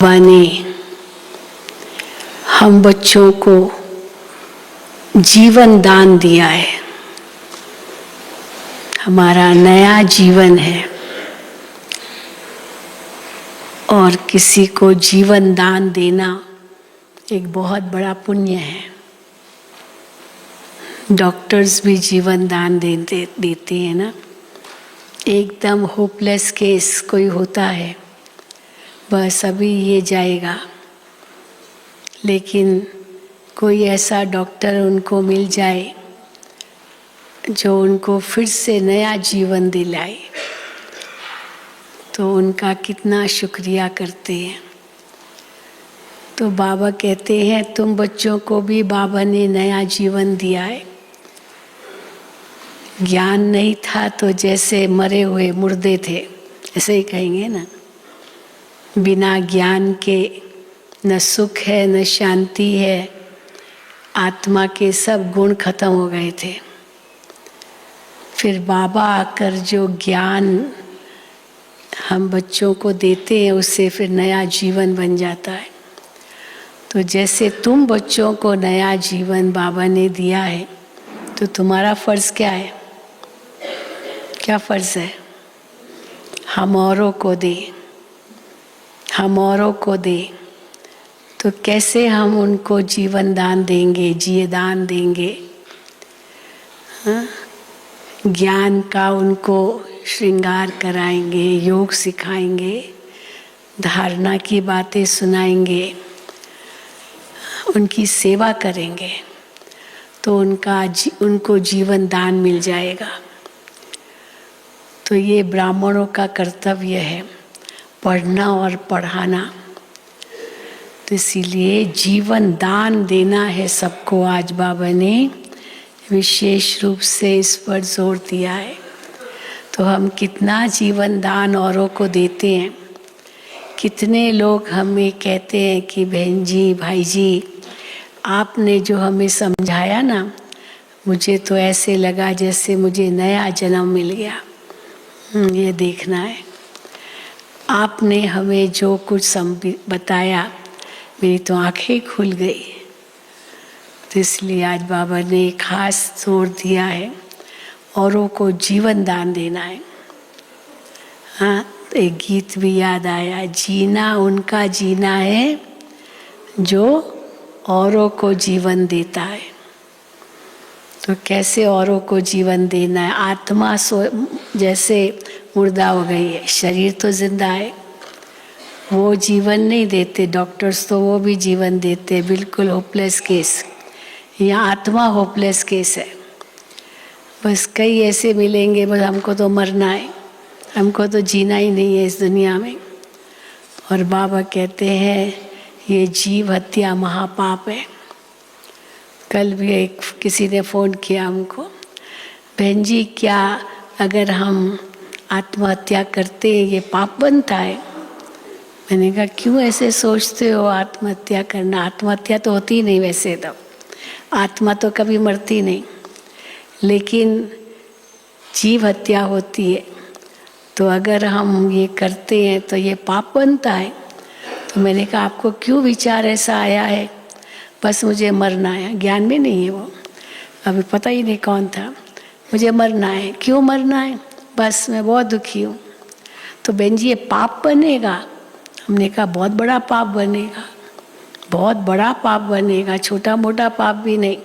बाबा ने हम बच्चों को जीवन दान दिया है। हमारा नया जीवन है और किसी को जीवन दान देना एक बहुत बड़ा पुण्य है। डॉक्टर्स भी जीवन दान देते हैं ना। एकदम होपलेस केस कोई होता है, बस अभी ये जाएगा, लेकिन कोई ऐसा डॉक्टर उनको मिल जाए जो उनको फिर से नया जीवन दिलाए, तो उनका कितना शुक्रिया करते हैं। तो बाबा कहते हैं तुम बच्चों को भी बाबा ने नया जीवन दिया है। ज्ञान नहीं था तो जैसे मरे हुए मुर्दे थे, ऐसे ही कहेंगे ना। बिना ज्ञान के न सुख है न शांति है, आत्मा के सब गुण खत्म हो गए थे। फिर बाबा आकर जो ज्ञान हम बच्चों को देते हैं, उससे फिर नया जीवन बन जाता है। तो जैसे तुम बच्चों को नया जीवन बाबा ने दिया है, तो तुम्हारा फर्ज क्या है? क्या फर्ज है? हम औरों को दें, हम औरों को दें। तो कैसे हम उनको जीवन दान देंगे, जिए दान देंगे? हाँ? ज्ञान का उनको श्रृंगार कराएंगे, योग सिखाएंगे, धारणा की बातें सुनाएंगे, उनकी सेवा करेंगे, तो उनको जीवन दान मिल जाएगा। तो ये ब्राह्मणों का कर्तव्य है, पढ़ना और पढ़ाना। तो इसीलिए जीवन दान देना है सबको। आज बाबा ने विशेष रूप से इस पर जोर दिया है। तो हम कितना जीवन दान औरों को देते हैं। कितने लोग हमें कहते हैं कि बहन जी, भाई जी, आपने जो हमें समझाया ना, मुझे तो ऐसे लगा जैसे मुझे नया जन्म मिल गया। ये देखना है। आपने हमें जो कुछ बताया, मेरी तो आंखें खुल गई। तो इसलिए आज बाबा ने खास जोर दिया है, औरों को जीवन दान देना है। हाँ, एक गीत भी याद आया, जीना उनका जीना है जो औरों को जीवन देता है। तो कैसे औरों को जीवन देना है? आत्मा जैसे मुर्दा हो गई है, शरीर तो जिंदा है, वो जीवन नहीं देते। डॉक्टर्स तो वो भी जीवन देते, बिल्कुल होपलेस केस। यहाँ आत्मा होपलेस केस है। बस कई ऐसे मिलेंगे, बस हमको तो मरना है, हमको तो जीना ही नहीं है इस दुनिया में। और बाबा कहते हैं ये जीव हत्या महापाप है। कल भी किसी ने फ़ोन किया हमको, बहन जी क्या अगर हम आत्महत्या करते हैं ये पाप बनता है? मैंने कहा क्यों ऐसे सोचते हो? आत्महत्या करना, आत्महत्या तो होती ही नहीं वैसे तो, आत्मा तो कभी मरती नहीं, लेकिन जीव हत्या होती है। तो अगर हम ये करते हैं तो ये पाप बनता है। तो मैंने कहा आपको क्यों विचार ऐसा आया है? बस मुझे मरना है। ज्ञान में नहीं है वो, अभी पता ही नहीं कौन था। मुझे मरना है। क्यों मरना है? बस मैं बहुत दुखी हूँ। तो बहन जी ये पाप बनेगा? हमने कहा बहुत बड़ा पाप बनेगा, बहुत बड़ा पाप बनेगा, छोटा मोटा पाप भी नहीं,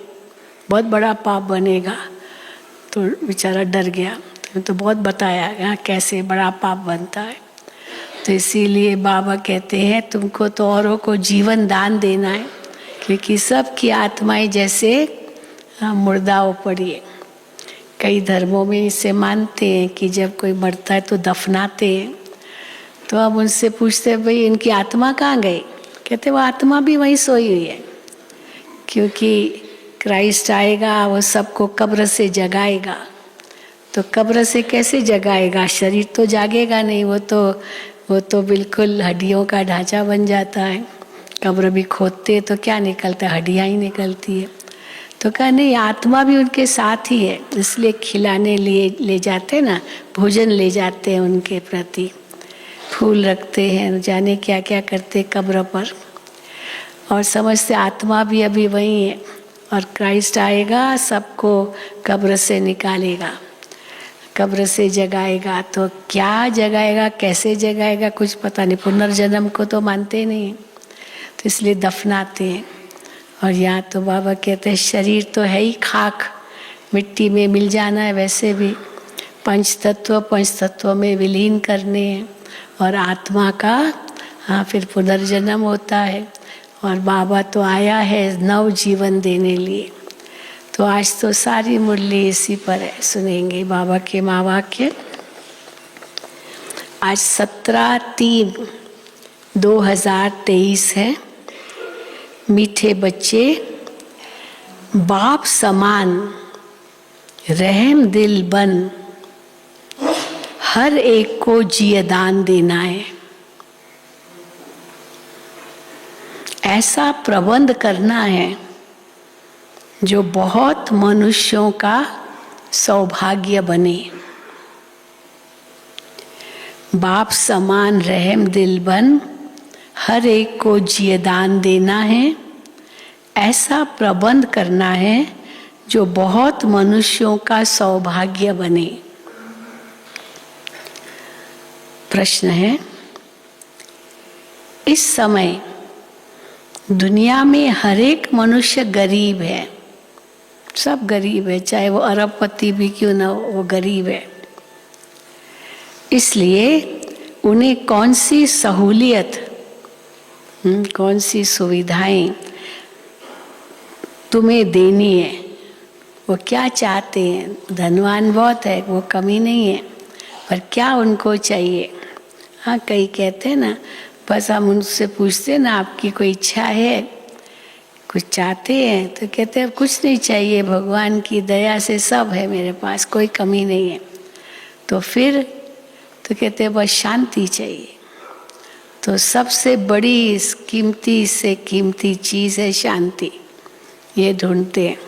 बहुत बड़ा पाप बनेगा। तो बेचारा डर गया। तो बहुत बताया गया कैसे बड़ा पाप बनता है। तो इसीलिए बाबा कहते हैं तुमको तो औरों को जीवन दान देना है, क्योंकि सबकी आत्माएं जैसे मुर्दा हो पड़ी है। कई धर्मों में इसे मानते हैं कि जब कोई मरता है तो दफनाते हैं। तो अब उनसे पूछते हैं भाई इनकी आत्मा कहाँ गई? कहते वो आत्मा भी वहीं सोई हुई है, क्योंकि क्राइस्ट आएगा, वो सबको कब्र से जगाएगा। तो कब्र से कैसे जगाएगा? शरीर तो जागेगा नहीं, वो तो बिल्कुल हड्डियों का ढांचा बन जाता है। कब्र भी खोदते तो क्या निकलता है? हड्डियाँ ही निकलती है। तो कहा नहीं, आत्मा भी उनके साथ ही है, इसलिए खिलाने लिए ले जाते ना, भोजन ले जाते हैं उनके प्रति। फूल रखते हैं, जाने क्या क्या करते कब्र पर, और समझते आत्मा भी अभी वही है और क्राइस्ट आएगा सबको कब्र से निकालेगा, कब्र से जगाएगा। तो क्या जगाएगा, कैसे जगाएगा, कुछ पता नहीं। पुनर्जन्म को तो मानते नहीं, तो इसलिए दफनाते हैं। और यहाँ तो बाबा कहते हैं शरीर तो है ही खाक, मिट्टी में मिल जाना है, वैसे भी पंच तत्व में विलीन करने हैं, और आत्मा का फिर पुनर्जन्म होता है। और बाबा तो आया है नव जीवन देने लिए। तो आज तो सारी मुरली इसी पर है, सुनेंगे बाबा के महावाक्य। आज 17/3/2023 है। मीठे बच्चे, बाप समान रहम दिल बन, हर एक को जिए दान देना है। ऐसा प्रबंध करना है जो बहुत मनुष्यों का सौभाग्य बने। बाप समान रहम दिल बन, हर एक को जिए दान देना है। ऐसा प्रबंध करना है जो बहुत मनुष्यों का सौभाग्य बने। प्रश्न है, इस समय दुनिया में हर एक मनुष्य गरीब है, सब गरीब है, चाहे वो अरबपति भी क्यों ना हो, वो गरीब है। इसलिए उन्हें कौन सी सहूलियत, कौन सी सुविधाएं तुम्हें देनी है, वो क्या चाहते हैं। धनवान बहुत है, वो कमी नहीं है, पर क्या उनको चाहिए। हाँ, कई कहते हैं ना, बस हम उनसे पूछते हैं ना आपकी कोई इच्छा है, कुछ चाहते हैं, तो कहते हैं कुछ नहीं चाहिए, भगवान की दया से सब है मेरे पास, कोई कमी नहीं है। तो फिर तो कहते हैं बस शांति चाहिए। तो सबसे बड़ी कीमती से कीमती चीज़ है शांति, ये ढूंढते हैं।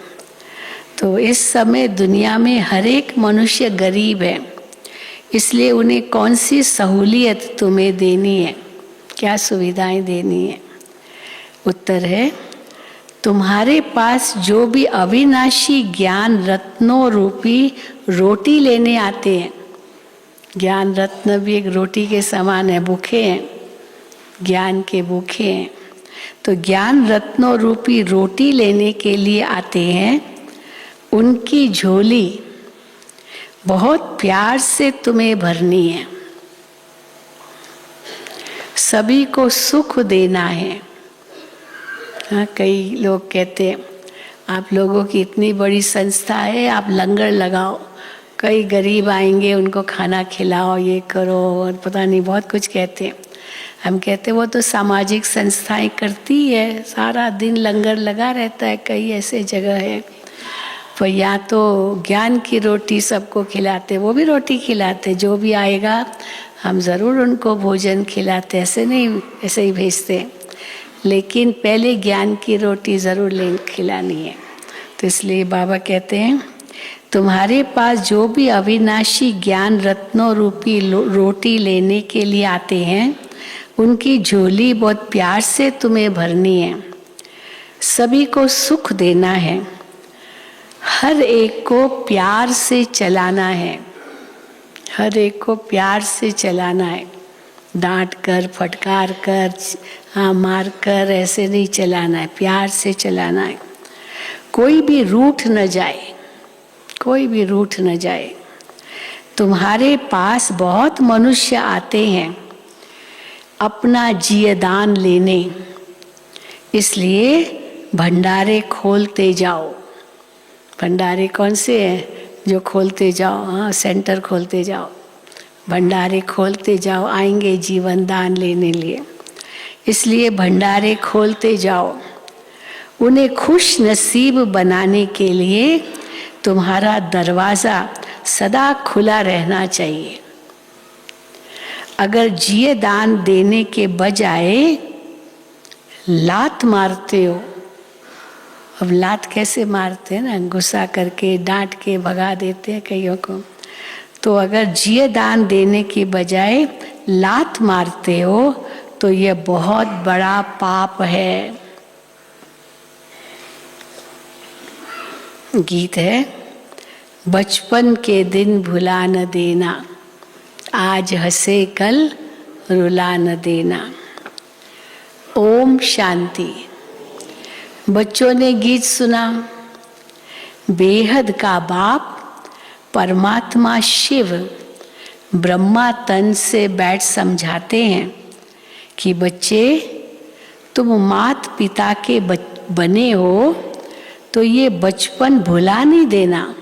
तो इस समय दुनिया में हर एक मनुष्य गरीब है, इसलिए उन्हें कौन सी सहूलियत तुम्हें देनी है, क्या सुविधाएं देनी है। उत्तर है, तुम्हारे पास जो भी अविनाशी ज्ञान रत्नों रूपी रोटी लेने आते हैं, ज्ञान रत्न भी एक रोटी के समान है, भूखे हैं, ज्ञान के भूखे हैं। तो ज्ञान रत्नों रूपी रोटी लेने के लिए आते हैं, उनकी झोली बहुत प्यार से तुम्हें भरनी है। सभी को सुख देना है। हाँ, कई लोग कहते हैं आप लोगों की इतनी बड़ी संस्था है, आप लंगर लगाओ, कई गरीब आएंगे उनको खाना खिलाओ, ये करो, और पता नहीं बहुत कुछ कहते हैं। हम कहते वो तो सामाजिक संस्थाएं करती है, सारा दिन लंगर लगा रहता है, कई ऐसे जगह है। तो या तो ज्ञान की रोटी सबको खिलाते, वो भी रोटी खिलाते, जो भी आएगा हम ज़रूर उनको भोजन खिलाते, ऐसे नहीं ऐसे ही भेजते, लेकिन पहले ज्ञान की रोटी ज़रूर खिलानी है। तो इसलिए बाबा कहते हैं, तुम्हारे पास जो भी अविनाशी ज्ञान रत्नों रूपी रोटी लेने के लिए आते हैं, उनकी झोली बहुत प्यार से तुम्हें भरनी है। सभी को सुख देना है, हर एक को प्यार से चलाना है, हर एक को प्यार से चलाना है। डांट कर, फटकार कर, हाँ मार कर ऐसे नहीं चलाना है, प्यार से चलाना है। कोई भी रूठ न जाए, कोई भी रूठ न जाए। तुम्हारे पास बहुत मनुष्य आते हैं अपना जियदान लेने, इसलिए भंडारे खोलते जाओ। भंडारे कौन से हैं जो खोलते जाओ, हाँ सेंटर खोलते जाओ, भंडारे खोलते जाओ, आएंगे जीवन दान लेने लिए, इसलिए भंडारे खोलते जाओ। उन्हें खुश नसीब बनाने के लिए तुम्हारा दरवाज़ा सदा खुला रहना चाहिए। अगर जिए दान देने के बजाय लात मारते हो, अब लात कैसे मारते हैं ना, गुस्सा करके डांट के भगा देते हैं कईयों को, तो अगर जिए दान देने के बजाय लात मारते हो तो ये बहुत बड़ा पाप है। गीत है, बचपन के दिन भुला न देना, आज हंसे कल रुला न देना। ओम शांति। बच्चों ने गीत सुना। बेहद का बाप परमात्मा शिव ब्रह्मा तन से बैठ समझाते हैं कि बच्चे, तुम मात पिता के बने हो तो ये बचपन भुला नहीं देना।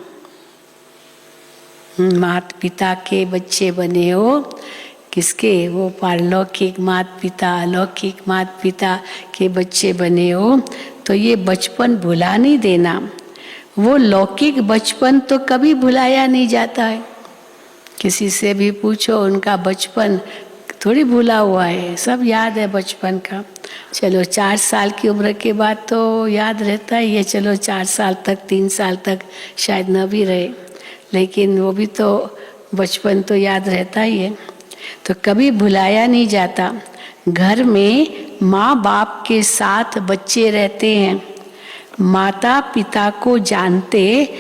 मात पिता के बच्चे बने हो, किसके? वो पारलौकिक मात पिता, अलौकिक मात पिता के बच्चे बने हो तो ये बचपन भुला नहीं देना। वो लौकिक बचपन तो कभी भुलाया नहीं जाता है। किसी से भी पूछो, उनका बचपन थोड़ी भूला हुआ है, सब याद है बचपन का। चलो 4 साल की उम्र के बाद तो याद रहता ही है, चलो 4 साल तक, 3 साल तक शायद न भी रहे, लेकिन वो भी तो बचपन तो याद रहता ही है, तो कभी भुलाया नहीं जाता। घर में माँ बाप के साथ बच्चे रहते हैं, माता पिता को जानते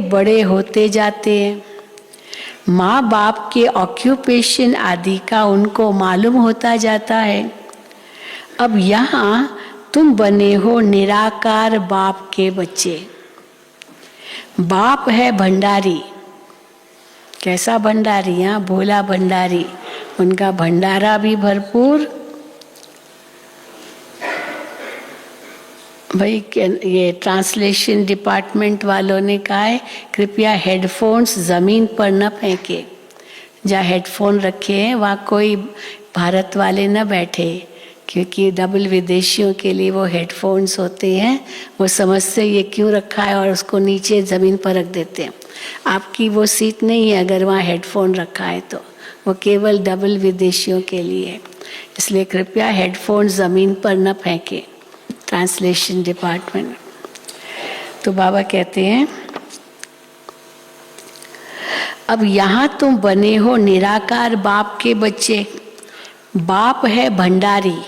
बड़े होते जाते हैं। माँ बाप के ऑक्यूपेशन आदि का उनको मालूम होता जाता है। अब यहाँ तुम बने हो निराकार बाप के बच्चे। बाप है भंडारी। कैसा भंडारी? यहाँ भोला भंडारी, उनका भंडारा भी भरपूर। भाई ये ट्रांसलेशन डिपार्टमेंट वालों ने कहा है कृपया हेडफोन्स ज़मीन पर न फेंके। जहाँ हेडफोन रखे हैं वहाँ कोई भारत वाले न बैठे, क्योंकि डबल विदेशियों के लिए वो हेडफोन्स होते हैं। वो समझते ये क्यों रखा है और उसको नीचे ज़मीन पर रख देते हैं। आपकी वो सीट नहीं है अगर वहाँ हेडफोन रखा है तो, वो केवल डबल विदेशियों के लिए है। इसलिए कृपया हेडफोन ज़मीन पर न फेंके। Translation department. तो बाबा कहते हैं, अब यहाँ तुम बने हो निराकार बाप के बच्चे। बाप है भंडारी,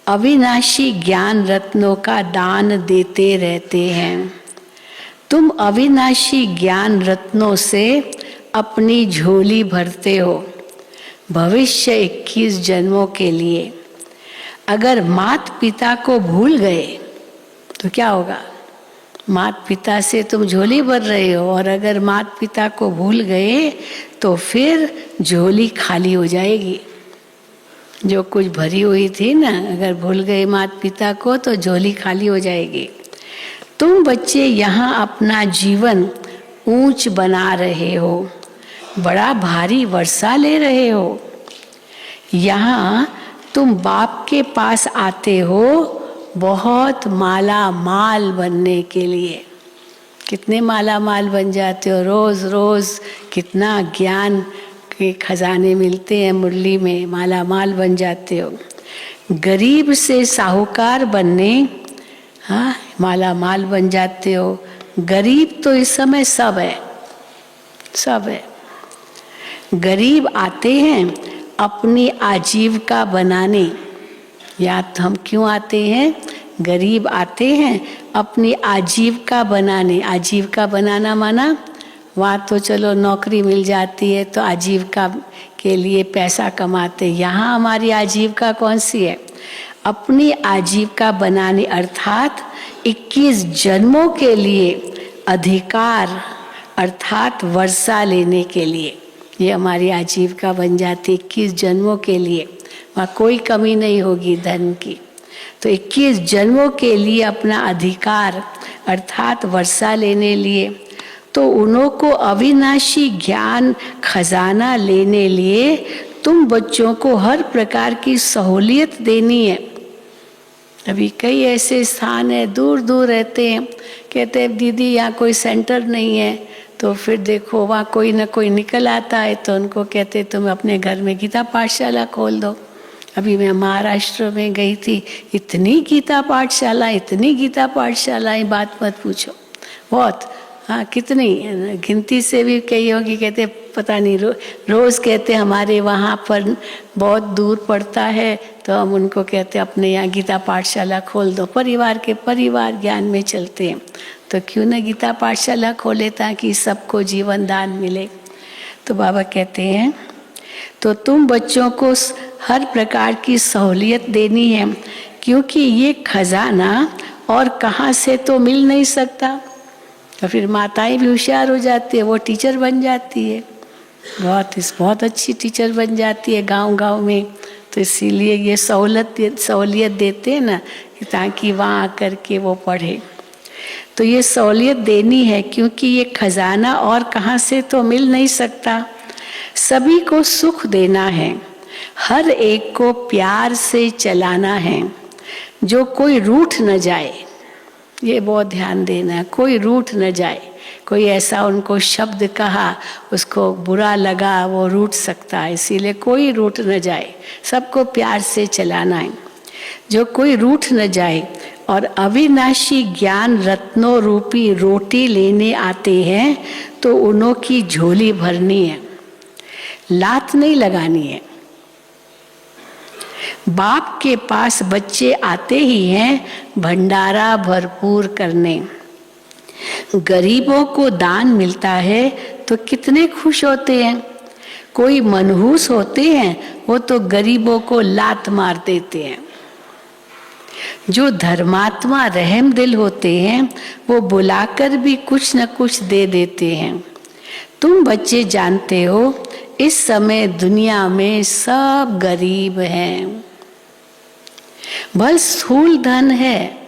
अविनाशी ज्ञान रत्नों का दान देते रहते हैं। तुम अविनाशी ज्ञान रत्नों से अपनी झोली भरते हो भविष्य 21 जन्मों के लिए। अगर मात पिता को भूल गए तो क्या होगा? मात पिता से तुम झोली भर रहे हो, और अगर मात पिता को भूल गए तो फिर झोली खाली हो जाएगी। जो कुछ भरी हुई थी ना, अगर भूल गए मात पिता को तो झोली खाली हो जाएगी। तुम बच्चे यहाँ अपना जीवन ऊंच बना रहे हो, बड़ा भारी वर्षा ले रहे हो। यहाँ तुम बाप के पास आते हो बहुत माला माल बनने के लिए। कितने माला माल बन जाते हो, रोज रोज कितना ज्ञान के खजाने मिलते हैं मुरली में, माला माल बन जाते हो। गरीब से साहूकार बनने, हाँ, माला माल बन जाते हो। गरीब तो इस समय सब है, सब है। गरीब आते हैं अपनी आजीविका बनाने। याद हम क्यों आते हैं? गरीब आते हैं अपनी आजीविका बनाने। आजीविका बनाना माना वहाँ तो चलो नौकरी मिल जाती है तो आजीविका के लिए पैसा कमाते। यहाँ हमारी आजीविका कौन सी है? अपनी आजीविका बनाने, अर्थात 21 जन्मों के लिए अधिकार, अर्थात वर्षा लेने के लिए। ये हमारी आजीविका बन जाती 21 जन्मों के लिए। वहाँ कोई कमी नहीं होगी धन की। तो 21 जन्मों के लिए अपना अधिकार अर्थात वर्षा लेने लिए, तो उन्हों को अविनाशी ज्ञान खजाना लेने लिए तुम बच्चों को हर प्रकार की सहूलियत देनी है। अभी कई ऐसे स्थान है, दूर दूर रहते हैं, कहते हैं दीदी यहाँ कोई सेंटर नहीं है, तो फिर देखो वहाँ कोई ना कोई निकल आता है तो उनको कहते तुम अपने घर में गीता पाठशाला खोल दो। अभी मैं महाराष्ट्र में गई थी, इतनी गीता पाठशाला, इतनी गीता पाठशालाएं, बात मत पूछो, बहुत। हाँ, कितनी गिनती से भी कही होगी, कहते पता नहीं रोज़ कहते हमारे वहाँ पर बहुत दूर पड़ता है, तो हम उनको कहते अपने यहाँ गीता पाठशाला खोल दो। परिवार ज्ञान में चलते हैं, तो क्यों ना गीता पाठशाला खोले ताकि सबको जीवन दान मिले। तो बाबा कहते हैं तो तुम बच्चों को हर प्रकार की सहूलियत देनी है, क्योंकि ये खजाना और कहाँ से तो मिल नहीं सकता। तो फिर माताएं भी होशियार हो जाती है, वो टीचर बन जाती है, बहुत अच्छी टीचर बन जाती है गांव में। तो इसीलिए ये सहूलियत देते हैं ना, ताकि वहाँ आकर के वो पढ़े। तो ये सहूलियत देनी है, क्योंकि ये खजाना और कहाँ से तो मिल नहीं सकता। सभी को सुख देना है, हर एक को प्यार से चलाना है, जो कोई रूठ न जाए। ये बहुत ध्यान देना है, कोई रूठ न जाए। कोई ऐसा उनको शब्द कहा, उसको बुरा लगा, वो रूठ सकता है, इसीलिए कोई रूठ न जाए, सबको प्यार से चलाना है, जो कोई रूठ न जाए। और अविनाशी ज्ञान रत्नों रूपी रोटी लेने आते हैं, तो उन्हों की झोली भरनी है, लात नहीं लगानी है। बाप के पास बच्चे आते ही हैं भंडारा भरपूर करने। गरीबों को दान मिलता है तो कितने खुश होते हैं। कोई मनहूस होते हैं, वो तो गरीबों को लात मार देते हैं। जो धर्मात्मा रहम दिल होते हैं, वो बुलाकर भी कुछ न कुछ दे देते हैं। तुम बच्चे जानते हो, इस समय दुनिया में सब गरीब हैं। भल स्थूल धन है,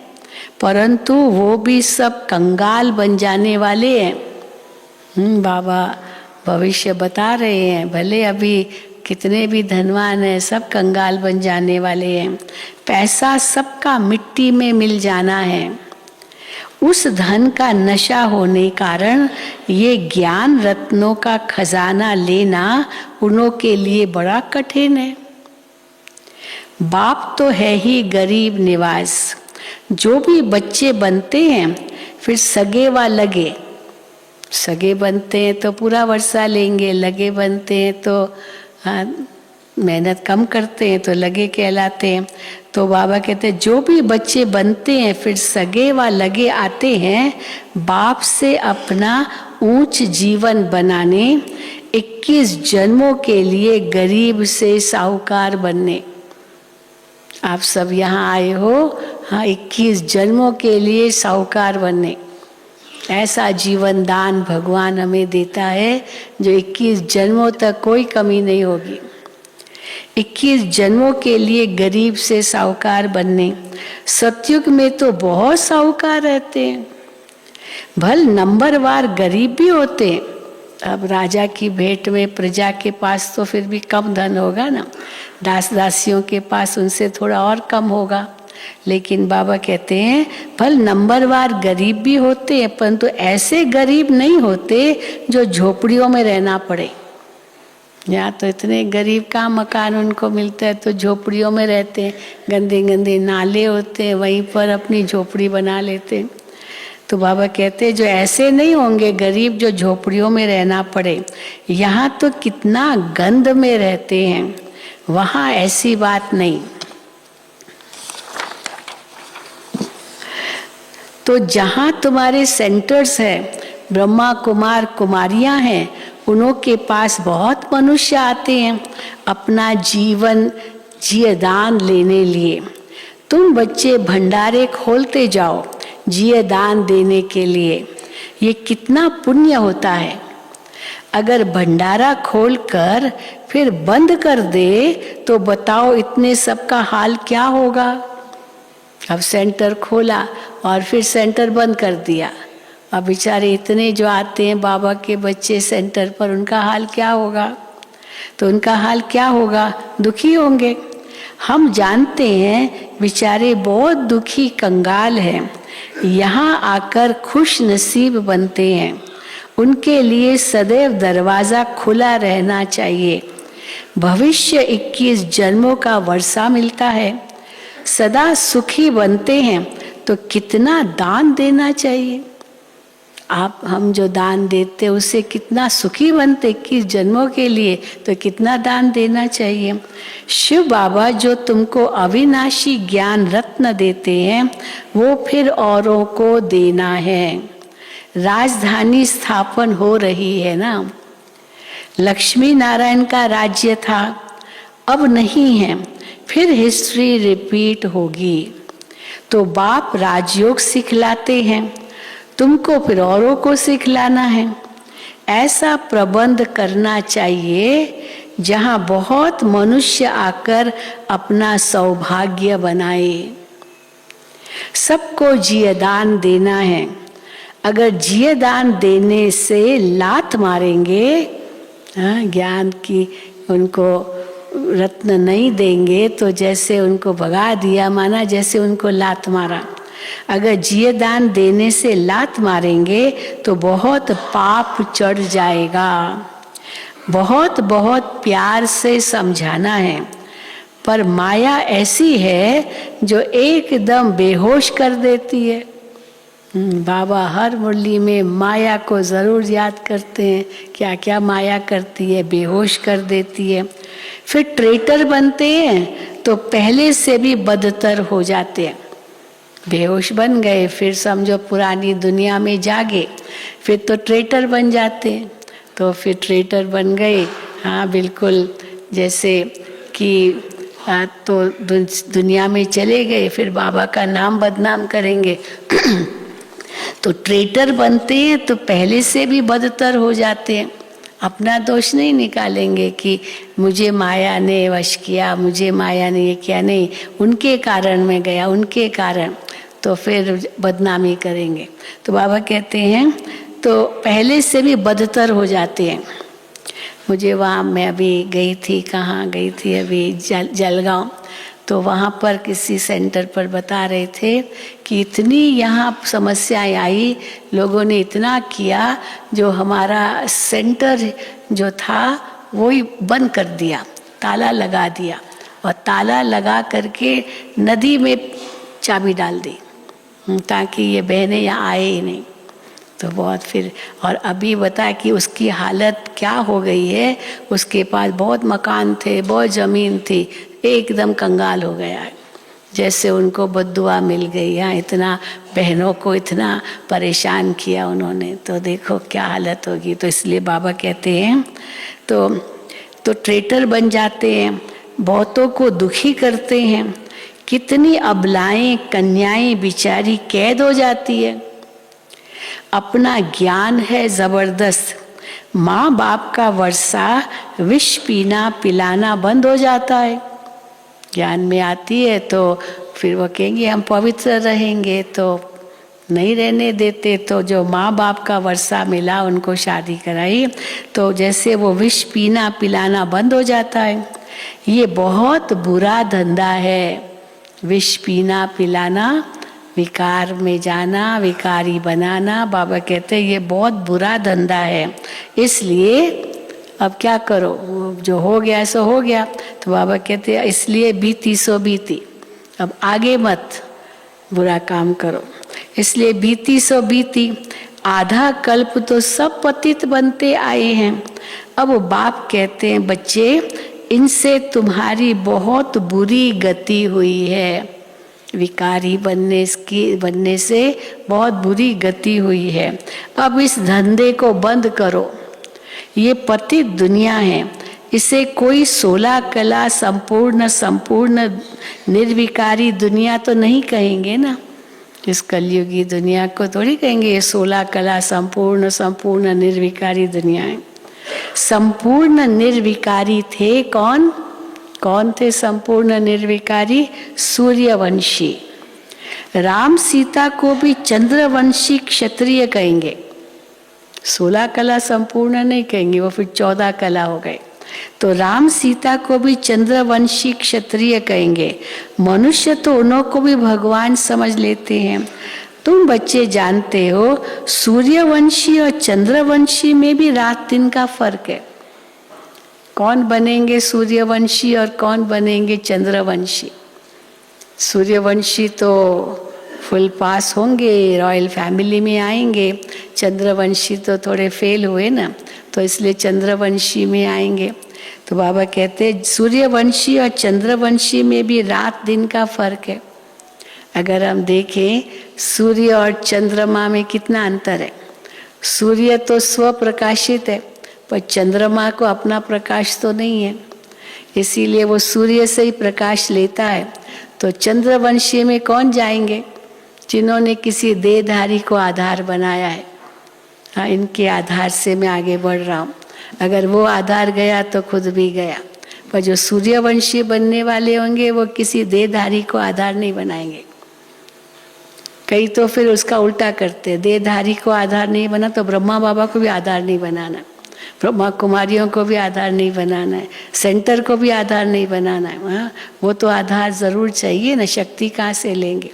परंतु वो भी सब कंगाल बन जाने वाले हैं। बाबा भविष्य बता रहे हैं, भले अभी कितने भी धनवान हैं, सब कंगाल बन जाने वाले हैं। पैसा सबका मिट्टी में मिल जाना है। उस धन का नशा होने कारण ये ज्ञान रत्नों का खजाना लेना उन्हों के लिए बड़ा कठिन है। बाप तो है ही गरीब निवास। जो भी बच्चे बनते हैं, फिर सगे व लगे, सगे बनते हैं तो पूरा वर्षा लेंगे, लगे बनते हैं तो मेहनत कम करते हैं तो लगे कहलाते हैं। तो बाबा कहते हैं जो भी बच्चे बनते हैं, फिर सगे व लगे आते हैं बाप से अपना ऊंच जीवन बनाने, 21 जन्मों के लिए गरीब से साहूकार बनने। आप सब यहाँ आए हो, हाँ, 21 जन्मों के लिए साहूकार बनने। ऐसा जीवन दान भगवान हमें देता है जो 21 जन्मों तक कोई कमी नहीं होगी। 21 जन्मों के लिए गरीब से साहूकार बनने। सतयुग में तो बहुत साहूकार रहते हैं, भल नंबरवार गरीब भी होते हैं। अब राजा की भेंट में प्रजा के पास तो फिर भी कम धन होगा ना, दास दासियों के पास उनसे थोड़ा और कम होगा। लेकिन बाबा कहते हैं भल नंबरवार गरीब भी होते हैं, परंतु ऐसे गरीब नहीं होते जो झोपड़ियों में रहना पड़े। यहाँ तो इतने गरीब का मकान उनको मिलता है, तो झोपड़ियों में रहते हैं, गंदे गंदे नाले होते हैं, वहीं पर अपनी झोपड़ी बना लेते हैं। तो बाबा कहते हैं जो ऐसे नहीं होंगे गरीब जो झोपड़ियों में रहना पड़े। यहाँ तो कितना गंद में रहते हैं, वहाँ ऐसी बात नहीं। तो जहाँ तुम्हारे सेंटर्स हैं, ब्रह्मा कुमार कुमारियाँ हैं, उन्हों के पास बहुत मनुष्य आते हैं अपना जीवन जियदान लेने लिए। तुम बच्चे भंडारे खोलते जाओ जियदान देने के लिए। ये कितना पुण्य होता है। अगर भंडारा खोलकर फिर बंद कर दे तो बताओ इतने सबका हाल क्या होगा। अब सेंटर खोला और फिर सेंटर बंद कर दिया, अब बेचारे इतने जो आते हैं बाबा के बच्चे सेंटर पर, उनका हाल क्या होगा। तो उनका हाल क्या होगा, दुखी होंगे। हम जानते हैं बेचारे बहुत दुखी कंगाल हैं, यहाँ आकर खुश नसीब बनते हैं। उनके लिए सदैव दरवाज़ा खुला रहना चाहिए। भविष्य 21 जन्मों का वर्षा मिलता है। सदा सुखी बनते हैं तो कितना दान देना चाहिए। आप हम जो दान देते उससे कितना सुखी बनते, किस जन्मों के लिए, तो कितना दान देना चाहिए। शिव बाबा जो तुमको अविनाशी ज्ञान रत्न देते हैं वो फिर औरों को देना है। राजधानी स्थापन हो रही है ना, लक्ष्मी नारायण का राज्य था, अब नहीं है, फिर हिस्ट्री रिपीट होगी। तो बाप राजयोग सिखलाते हैं, तुमको फिर औरों को सिखलाना है। ऐसा प्रबंध करना चाहिए जहां बहुत मनुष्य आकर अपना सौभाग्य बनाए। सबको जियदान देना है। अगर जियदान देने से लात मारेंगे, ज्ञान की उनको रत्न नहीं देंगे तो जैसे उनको भगा दिया, माना जैसे उनको लात मारा। अगर जियदान देने से लात मारेंगे तो बहुत पाप चढ़ जाएगा। बहुत बहुत प्यार से समझाना है, पर माया ऐसी है जो एकदम बेहोश कर देती है। बाबा हर मुरली में माया को ज़रूर याद करते हैं, क्या क्या माया करती है, बेहोश कर देती है। फिर ट्रेटर बनते हैं तो पहले से भी बदतर हो जाते हैं। बेहोश बन गए, फिर समझो पुरानी दुनिया में जागे, फिर तो ट्रेटर बन जाते हैं। तो फिर ट्रेटर बन गए, हाँ बिल्कुल, जैसे कि तो दुनिया में चले गए, फिर बाबा का नाम बदनाम करेंगे। तो ट्रेटर बनते हैं तो पहले से भी बदतर हो जाते हैं। अपना दोष नहीं निकालेंगे कि मुझे माया ने वश किया, मुझे माया ने ये किया, नहीं, उनके कारण मैं गया, उनके कारण, तो फिर बदनामी करेंगे। तो बाबा कहते हैं तो पहले से भी बदतर हो जाते हैं। मुझे वहाँ, मैं अभी गई थी, कहाँ गई थी अभी, जलगांव, तो वहाँ पर किसी सेंटर पर बता रहे थे कि इतनी यहाँ समस्याएं आई, लोगों ने इतना किया, जो हमारा सेंटर जो था वो ही बंद कर दिया, ताला लगा दिया, और ताला लगा करके नदी में चाबी डाल दी ताकि ये बहनें यहाँ आए ही नहीं। तो बहुत फिर, और अभी बता कि उसकी हालत क्या हो गई है, उसके पास बहुत मकान थे, बहुत ज़मीन थी, एकदम कंगाल हो गया है, जैसे उनको बद्दुआ मिल गई। यहाँ इतना बहनों को इतना परेशान किया उन्होंने, तो देखो क्या हालत होगी। तो इसलिए बाबा कहते हैं तो ट्रेटर बन जाते हैं, बहुतों को दुखी करते हैं। कितनी अबलाएं कन्याएं बेचारी कैद हो जाती है। अपना ज्ञान है जबरदस्त, माँ बाप का वर्षा विष पीना पिलाना बंद हो जाता है। ज्ञान में आती है तो फिर वो कहेंगे हम पवित्र रहेंगे, तो नहीं रहने देते। तो जो माँ बाप का वर्षा मिला उनको शादी कराई, तो जैसे वो विष पीना पिलाना बंद हो जाता है। ये बहुत बुरा धंधा है, विष पीना पिलाना, विकार में जाना, विकारी बनाना। बाबा कहते हैं ये बहुत बुरा धंधा है। इसलिए अब क्या करो, जो हो गया सो हो गया। तो बाबा कहते हैं इसलिए बीती सो बीती, अब आगे मत बुरा काम करो। इसलिए बीती सो बीती, आधा कल्प तो सब पतित बनते आए हैं। अब वो बाप कहते हैं बच्चे, इनसे तुम्हारी बहुत बुरी गति हुई है, विकारी बनने से बहुत बुरी गति हुई है। अब इस धंधे को बंद करो। ये पतित दुनिया है, इसे कोई 16 कला संपूर्ण निर्विकारी दुनिया तो नहीं कहेंगे ना। इस कलयुगी दुनिया को थोड़ी कहेंगे ये 16 कला संपूर्ण निर्विकारी दुनिया है। संपूर्ण निर्विकारी थे कौन थे संपूर्ण निर्विकारी? सूर्यवंशी। राम सीता को भी चंद्रवंशी क्षत्रिय कहेंगे, 16 कला संपूर्ण नहीं कहेंगे, वो फिर 14 कला हो गए। तो राम सीता को भी चंद्रवंशी क्षत्रिय कहेंगे। मनुष्य तो उन्हों को भी भगवान समझ लेते हैं। तुम बच्चे जानते हो सूर्यवंशी और चंद्रवंशी में भी रात दिन का फर्क है। कौन बनेंगे सूर्यवंशी और कौन बनेंगे चंद्रवंशी? सूर्यवंशी तो फुल पास होंगे, रॉयल फैमिली में आएंगे। चंद्रवंशी तो थोड़े फेल हुए ना, तो इसलिए चंद्रवंशी में आएंगे। तो बाबा कहते हैं सूर्यवंशी और चंद्रवंशी में भी रात दिन का फर्क है। अगर हम देखें सूर्य और चंद्रमा में कितना अंतर है। सूर्य तो स्वप्रकाशित है, पर चंद्रमा को अपना प्रकाश तो नहीं है, इसीलिए वो सूर्य से ही प्रकाश लेता है। तो चंद्रवंशी में कौन जाएंगे? जिन्होंने किसी देहधारी को आधार बनाया है। हाँ, इनके आधार से मैं आगे बढ़ रहा हूँ। अगर वो आधार गया तो खुद भी गया। पर जो सूर्यवंशी बनने वाले होंगे वो किसी देहधारी को आधार नहीं बनाएंगे। कई तो फिर उसका उल्टा करते, देहधारी को आधार नहीं बना तो ब्रह्मा बाबा को भी आधार नहीं बनाना, ब्रह्मा कुमारियों को भी आधार नहीं बनाना है, सेंटर को भी आधार नहीं बनाना है। हाँ, वो तो आधार जरूर चाहिए ना, शक्ति कहाँ से लेंगे।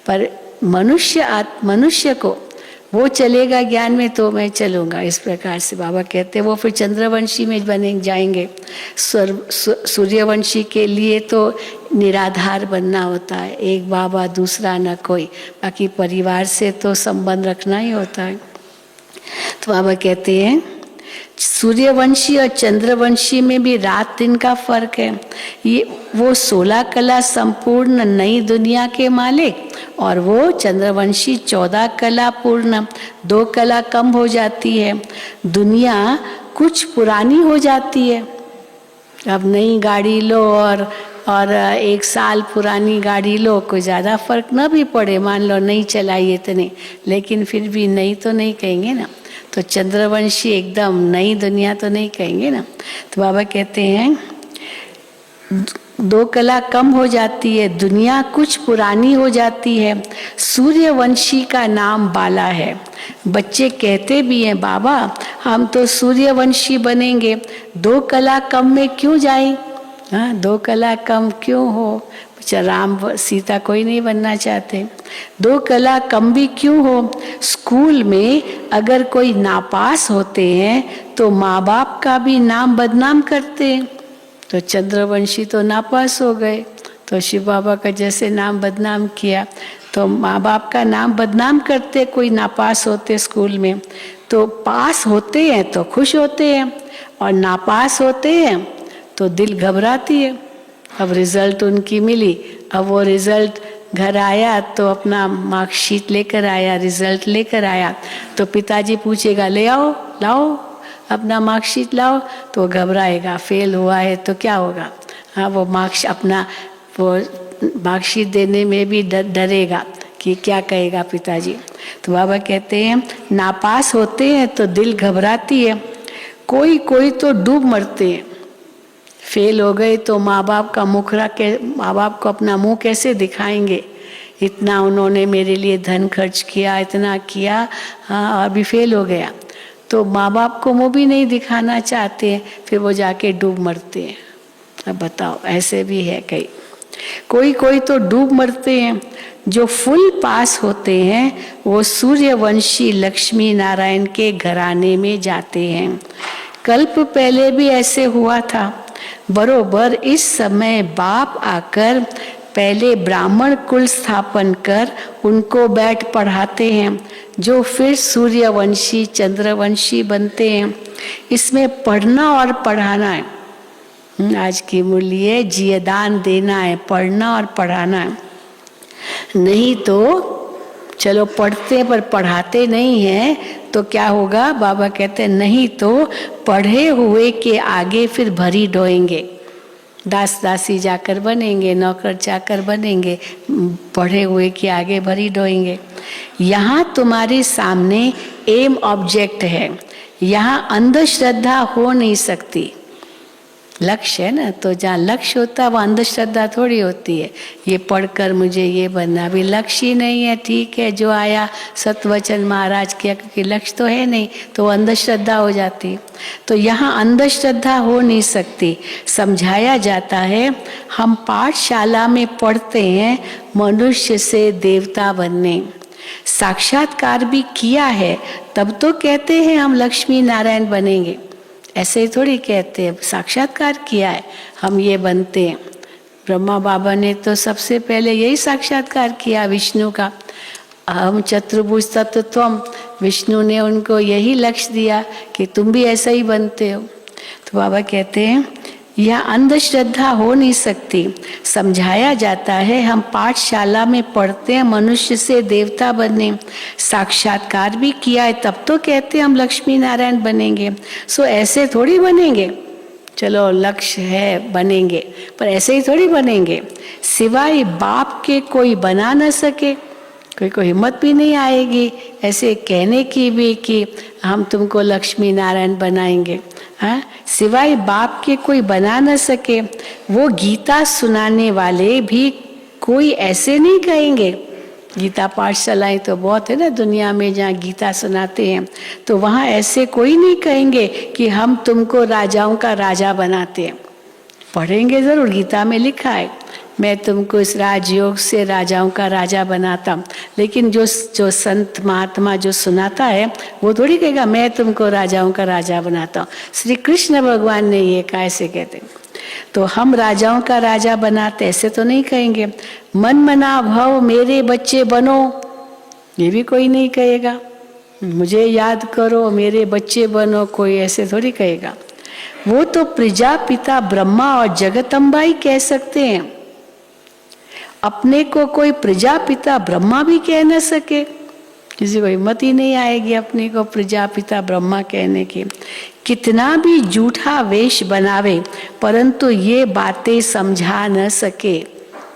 पर मनुष्य को वो चलेगा ज्ञान में तो मैं चलूँगा, इस प्रकार से बाबा कहते हैं। वो फिर चंद्रवंशी में बने जाएंगे। सूर्यवंशी के लिए तो निराधार बनना होता है, एक बाबा दूसरा न कोई, बाकी परिवार से तो संबंध रखना ही होता है। तो बाबा कहते हैं सूर्यवंशी और चंद्रवंशी में भी रात दिन का फर्क है। ये वो 16 कला संपूर्ण नई दुनिया के मालिक, और वो चंद्रवंशी 14 कला पूर्ण, 2 कला कम हो जाती है। दुनिया कुछ पुरानी हो जाती है। अब नई गाड़ी लो और 1 साल पुरानी गाड़ी लो, कोई ज़्यादा फर्क ना भी पड़े, मान लो नहीं चलाई इतनी, लेकिन फिर भी नई तो नहीं कहेंगे ना। तो चंद्रवंशी एकदम नई दुनिया तो नहीं कहेंगे ना। तो बाबा कहते हैं 2 कला कम हो जाती है, दुनिया कुछ पुरानी हो जाती है। सूर्यवंशी का नाम बाला है। बच्चे कहते भी हैं बाबा हम तो सूर्यवंशी बनेंगे, 2 कला कम में क्यों जाएं? हाँ, 2 कला कम क्यों हो? राम सीता कोई नहीं बनना चाहते। 2 कला कम भी क्यों हो? स्कूल में अगर कोई नापास होते हैं तो माँ बाप का भी नाम बदनाम करते हैं। तो चंद्रवंशी तो नापास हो गए, तो शिव बाबा का जैसे नाम बदनाम किया, तो माँ बाप का नाम बदनाम करते कोई नापास होते स्कूल में। तो पास होते हैं तो खुश होते हैं, और नापास होते हैं तो दिल घबराती है। अब रिजल्ट उनकी मिली, अब वो रिजल्ट घर आया तो अपना मार्कशीट लेकर आया, रिजल्ट लेकर आया, तो पिताजी पूछेगा ले आओ, लाओ अपना मार्कशीट लाओ, तो घबराएगा। फेल हुआ है तो क्या होगा? हाँ, वो मार्कशीट देने में भी डरेगा कि क्या कहेगा पिताजी। तो बाबा कहते हैं नापास होते हैं तो दिल घबराती है। कोई कोई तो डूब मरते हैं। फेल हो गए तो माँ बाप को अपना मुंह कैसे दिखाएंगे? इतना उन्होंने मेरे लिए धन खर्च किया, इतना किया, हाँ, अभी फेल हो गया, तो माँ बाप को मुंह भी नहीं दिखाना चाहते हैं, फिर वो जाके डूब मरते हैं। अब बताओ, ऐसे भी है कई। कोई कोई तो डूब मरते हैं। जो फुल पास होते हैं वो सूर्यवंशी लक्ष्मी नारायण के घराने में जाते हैं। कल्प पहले भी ऐसे हुआ था। बरोबर इस समय बाप आकर पहले ब्राह्मण कुल स्थापन कर उनको बैठ पढ़ाते हैं, जो फिर सूर्यवंशी चंद्रवंशी बनते हैं। इसमें पढ़ना और पढ़ाना है। आज की मूल्य जीवदान देना है, पढ़ना और पढ़ाना है। नहीं तो चलो पढ़ते हैं पर पढ़ाते नहीं हैं तो क्या होगा? बाबा कहते हैं नहीं तो पढ़े हुए के आगे फिर भरी ढोएंगे, दास दासी जाकर बनेंगे, नौकर चाकर बनेंगे, पढ़े हुए के आगे भरी ढोएंगे। यहाँ तुम्हारे सामने एम ऑब्जेक्ट है, यहाँ अंधश्रद्धा हो नहीं सकती। लक्ष्य है ना, तो जहाँ लक्ष्य होता है वहाँ अंधश्रद्धा थोड़ी होती है। ये पढ़कर मुझे ये बनना, अभी लक्ष्य ही नहीं है, ठीक है जो आया सतवचन महाराज किया, क्योंकि लक्ष्य तो है नहीं, तो अंधश्रद्धा हो जाती। तो यहाँ अंधश्रद्धा हो नहीं सकती। समझाया जाता है हम पाठशाला में पढ़ते हैं मनुष्य से देवता बनने, साक्षात्कार भी किया है, तब तो कहते हैं हम लक्ष्मी नारायण बनेंगे। ऐसे ही थोड़ी कहते हैं, साक्षात्कार किया है हम ये बनते हैं। ब्रह्मा बाबा ने तो सबसे पहले यही साक्षात्कार किया विष्णु का, अहम चतुर्भुज तत्त्वम, विष्णु ने उनको यही लक्ष्य दिया कि तुम भी ऐसा ही बनते हो। तो बाबा कहते हैं यह अंधश्रद्धा हो नहीं सकती। समझाया जाता है, हम पाठशाला में पढ़ते हैं मनुष्य से देवता बने, साक्षात्कार भी किया है, तब तो कहते हैं हम लक्ष्मी नारायण बनेंगे। सो ऐसे थोड़ी बनेंगे, चलो लक्ष्य है बनेंगे, पर ऐसे ही थोड़ी बनेंगे। सिवाय बाप के कोई बना न सके, कोई को हिम्मत भी नहीं आएगी ऐसे कहने की भी कि हम तुमको लक्ष्मी नारायण बनाएंगे। हाँ, सिवाय बाप के कोई बना न सके। वो गीता सुनाने वाले भी कोई ऐसे नहीं कहेंगे। गीता पाठशालाएं तो बहुत है ना दुनिया में जहाँ गीता सुनाते हैं, तो वहाँ ऐसे कोई नहीं कहेंगे कि हम तुमको राजाओं का राजा बनाते हैं। पढ़ेंगे जरूर, गीता में लिखा है मैं तुमको इस राजयोग से राजाओं का राजा बनाता, लेकिन जो संत महात्मा जो सुनाता है वो थोड़ी कहेगा मैं तुमको राजाओं का राजा बनाता हूँ। श्री कृष्ण भगवान ने ये कहा, ऐसे कहते। तो हम राजाओं का राजा बनाते ऐसे तो नहीं कहेंगे। मन मना भव मेरे बच्चे बनो, ये भी कोई नहीं कहेगा। मुझे याद करो मेरे बच्चे बनो, कोई ऐसे थोड़ी कहेगा। वो तो प्रजापिता ब्रह्मा और जगदम्बा ही कह सकते हैं। अपने को कोई प्रजापिता ब्रह्मा भी कह न सके, किसी को हिम्मत ही नहीं आएगी अपने को प्रजापिता ब्रह्मा कहने की। कितना भी झूठा वेश बनावे परंतु ये बातें समझा न सके।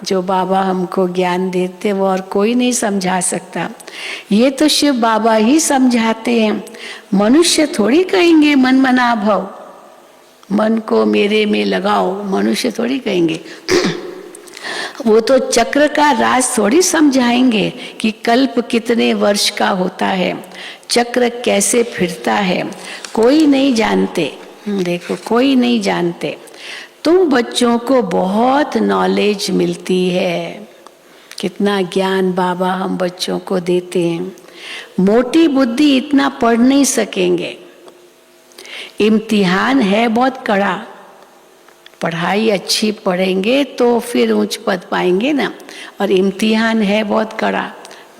जो बाबा हमको ज्ञान देते वो और कोई नहीं समझा सकता, ये तो शिव बाबा ही समझाते हैं। मनुष्य थोड़ी कहेंगे मन मना भव, मन को मेरे में लगाओ, मनुष्य थोड़ी कहेंगे। वो तो चक्र का राज थोड़ी समझाएंगे कि कल्प कितने वर्ष का होता है, चक्र कैसे फिरता है, कोई नहीं जानते। देखो कोई नहीं जानते। तुम बच्चों को बहुत नॉलेज मिलती है, कितना ज्ञान बाबा हम बच्चों को देते हैं। मोटी बुद्धि इतना पढ़ नहीं सकेंगे, इम्तिहान है बहुत कड़ा। पढ़ाई अच्छी पढ़ेंगे तो फिर ऊंच पद पाएंगे ना, और इम्तिहान है बहुत कड़ा,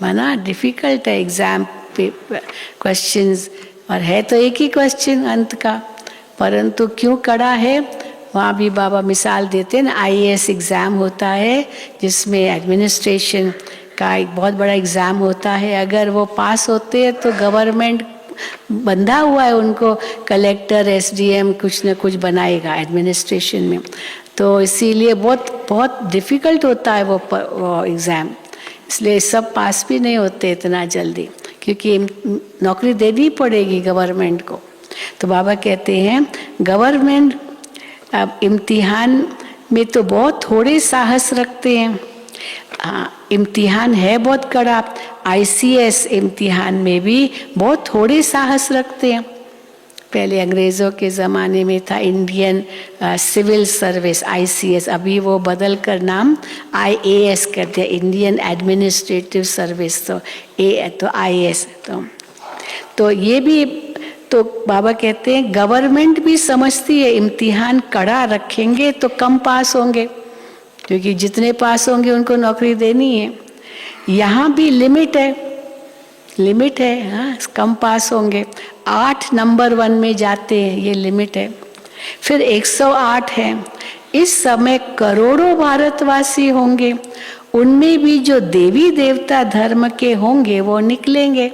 माना डिफिकल्ट है एग्जाम क्वेश्चंस, और है तो एक ही क्वेश्चन अंत का, परंतु क्यों कड़ा है वहाँ भी बाबा मिसाल देते हैं ना। IAS एग्ज़ाम होता है जिसमें एडमिनिस्ट्रेशन का एक बहुत बड़ा एग्ज़ाम होता है, अगर वो पास होते हैं तो गवर्नमेंट बंधा हुआ है उनको, कलेक्टर SDM कुछ न कुछ बनाएगा एडमिनिस्ट्रेशन में, तो इसीलिए बहुत बहुत डिफ़िकल्ट होता है वो एग्ज़ाम। इसलिए सब पास भी नहीं होते इतना जल्दी, क्योंकि नौकरी देनी पड़ेगी गवर्नमेंट को। तो बाबा कहते हैं गवर्नमेंट अब इम्तिहान में तो बहुत थोड़े साहस रखते हैं। हाँ, इम्तिहान है बहुत कड़ा। ICS इम्तिहान में भी बहुत थोड़े साहस रखते हैं। पहले अंग्रेज़ों के ज़माने में था इंडियन सिविल सर्विस ICS, अभी वो बदल कर नाम IAS कर दिया, इंडियन एडमिनिस्ट्रेटिव सर्विस, तो IAS। तो ये भी तो बाबा कहते हैं गवर्नमेंट भी समझती है इम्तिहान कड़ा रखेंगे तो कम पास होंगे, क्योंकि जितने पास होंगे उनको नौकरी देनी है। यहाँ भी लिमिट है, हाँ, कम पास होंगे। 8 नंबर 1 में जाते हैं, ये लिमिट है। फिर 108 है। इस समय करोड़ों भारतवासी होंगे, उनमें भी जो देवी देवता धर्म के होंगे वो निकलेंगे।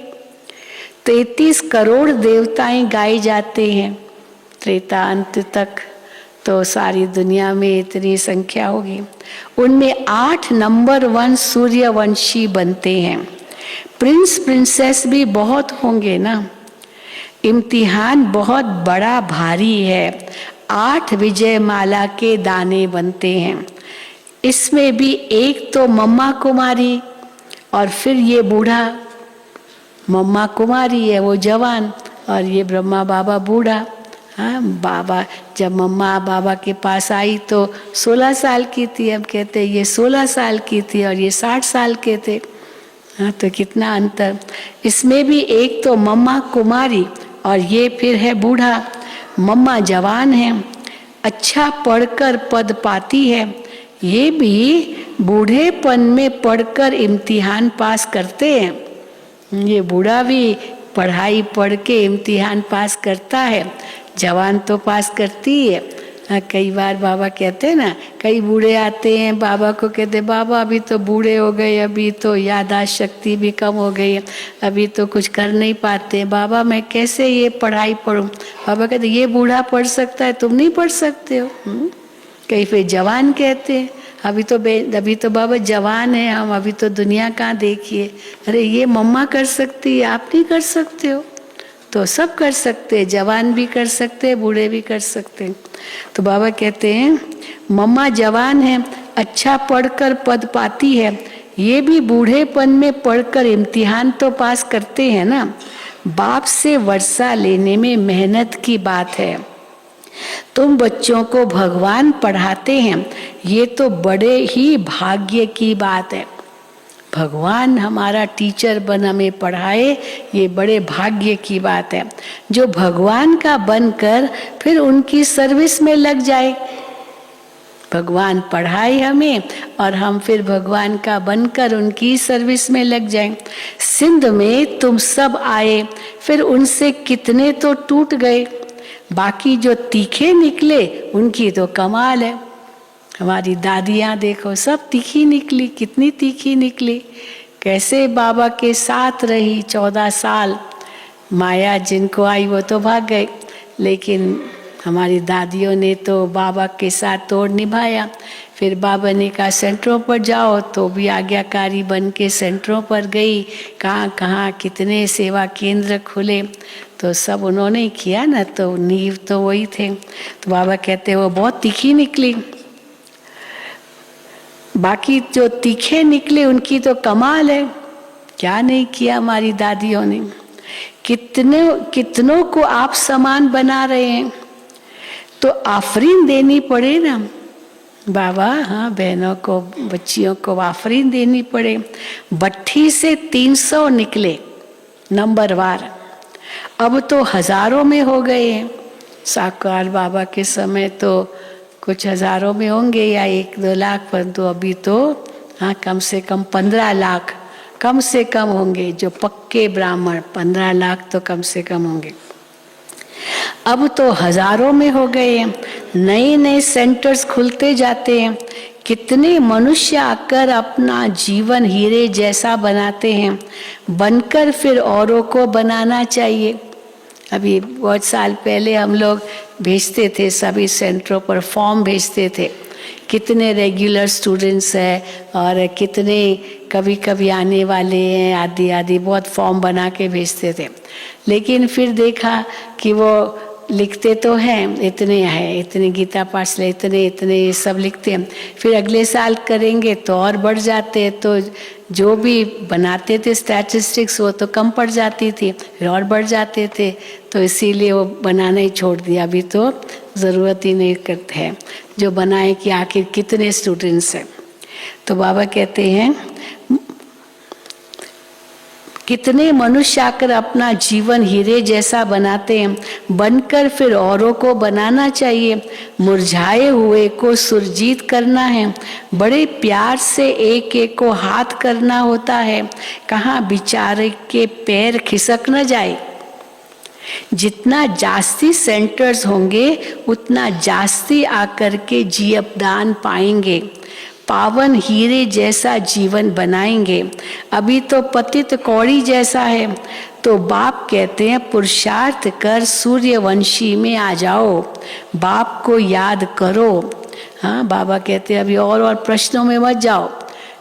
33 करोड़ देवताएं गाए जाते हैं त्रेता अंत तक, तो सारी दुनिया में इतनी संख्या होगी। उनमें 8 नंबर 1 सूर्यवंशी बनते हैं। प्रिंस प्रिंसेस भी बहुत होंगे ना। इम्तिहान बहुत बड़ा भारी है। 8 विजय माला के दाने बनते हैं। इसमें भी एक तो मम्मा कुमारी, और फिर ये बूढ़ा। मम्मा कुमारी है वो जवान, और ये ब्रह्मा बाबा बूढ़ा। हाँ, बाबा जब मम्मा बाबा के पास आई तो 16 साल की थी, अब कहते ये 16 साल की थी और ये 60 साल के थे। हाँ, तो कितना अंतर। इसमें भी एक तो मम्मा कुमारी और ये फिर है बूढ़ा। मम्मा जवान है, अच्छा पढ़कर पद पाती है, ये भी बूढ़ेपन में पढ़कर इम्तिहान पास करते हैं। ये बूढ़ा भी पढ़ाई पढ़ के इम्तिहान पास करता है, जवान तो पास करती है। कई बार बाबा कहते हैं ना, कई बूढ़े आते हैं बाबा को, कहते बाबा अभी तो बूढ़े हो गए, अभी तो याददाश्त शक्ति भी कम हो गई है, अभी तो कुछ कर नहीं पाते, बाबा मैं कैसे ये पढ़ाई पढ़ूं। बाबा कहते ये बूढ़ा पढ़ सकता है, तुम नहीं पढ़ सकते हो। कई फिर जवान कहते हैं अभी तो बाबा जवान है हम, अभी तो दुनिया कहाँ देखिए, अरे ये मम्मा कर सकती है, आप नहीं कर सकते हो। तो सब कर सकते हैं, जवान भी कर सकते हैं, बूढ़े भी कर सकते हैं। तो बाबा कहते हैं मम्मा जवान है, अच्छा पढ़कर पद पाती है, ये भी बूढ़ेपन में पढ़कर इम्तिहान तो पास करते हैं ना। बाप से वर्षा लेने में मेहनत की बात है, तुम बच्चों को भगवान पढ़ाते हैं, ये तो बड़े ही भाग्य की बात है। भगवान हमारा टीचर बन हमें पढ़ाए, ये बड़े भाग्य की बात है। जो भगवान का बनकर फिर उनकी सर्विस में लग जाए, भगवान पढ़ाए हमें और हम फिर भगवान का बनकर उनकी सर्विस में लग जाएं। सिंध में तुम सब आए, फिर उनसे कितने तो टूट गए, बाकी जो तीखे निकले उनकी तो कमाल है। हमारी दादियाँ देखो सब तीखी निकली, कितनी तीखी निकली, कैसे बाबा के साथ रही 14 साल। माया जिनको आई वो तो भाग गए, लेकिन हमारी दादियों ने तो बाबा के साथ तोड़ निभाया। फिर बाबा ने कहा सेंटरों पर जाओ, तो भी आज्ञाकारी बन के सेंटरों पर गई। कहाँ कहाँ कितने सेवा केंद्र खुले, तो सब उन्होंने किया ना, तो नींव तो वही थे। तो बाबा कहते वो बहुत तीखी निकली, बाकी जो तीखे निकले उनकी तो कमाल है। क्या नहीं किया हमारी दादियों ने, कितनों को आप समान बना रहे हैं, तो आफरीन देनी पड़े ना बाबा। हाँ, बहनों को बच्चियों को आफरीन देनी पड़े। भट्ठी से 300 निकले नंबरवार, अब तो हजारों में हो गए हैं। साकार बाबा के समय तो कुछ हजारों में होंगे या 1-2 लाख, परंतु अभी तो हाँ कम से कम 15 लाख कम से कम होंगे जो पक्के ब्राह्मण। 15 लाख तो कम से कम होंगे, अब तो हजारों में हो गए हैं। नए नए सेंटर्स खुलते जाते हैं, कितने मनुष्य आकर अपना जीवन हीरे जैसा बनाते हैं, बनकर फिर औरों को बनाना चाहिए। अभी बहुत साल पहले हम लोग भेजते थे, सभी सेंटरों पर फॉर्म भेजते थे, कितने रेगुलर स्टूडेंट्स हैं और कितने कभी कभी आने वाले हैं, आदि आदि बहुत फॉर्म बना के भेजते थे। लेकिन फिर देखा कि वो लिखते तो हैं इतने गीता पाठ से इतने ये सब लिखते हैं, फिर अगले साल करेंगे तो और बढ़ जाते हैं, तो जो भी बनाते थे स्टैटिस्टिक्स वो तो कम पड़ जाती थी, फिर और बढ़ जाते थे, तो इसीलिए वो बनाना ही छोड़ दिया। अभी तो ज़रूरत ही नहीं करते हैं जो बनाए कि आखिर कितने स्टूडेंट्स हैं। तो बाबा कहते हैं कितने मनुष्य आकर अपना जीवन हीरे जैसा बनाते हैं, बनकर फिर औरों को बनाना चाहिए। मुरझाए हुए को सुरजीत करना है, बड़े प्यार से एक एक को हाथ करना होता है, कहाँ बेचारे के पैर खिसक न जाए। जितना जास्ती सेंटर्स होंगे उतना जास्ती आकर के जीवदान पाएंगे, पावन हीरे जैसा जीवन बनाएंगे। अभी तो पतित कौड़ी जैसा है, तो बाप कहते हैं पुरुषार्थ कर सूर्यवंशी में आ जाओ, बाप को याद करो। हाँ, बाबा कहते हैं अभी और प्रश्नों में मत जाओ,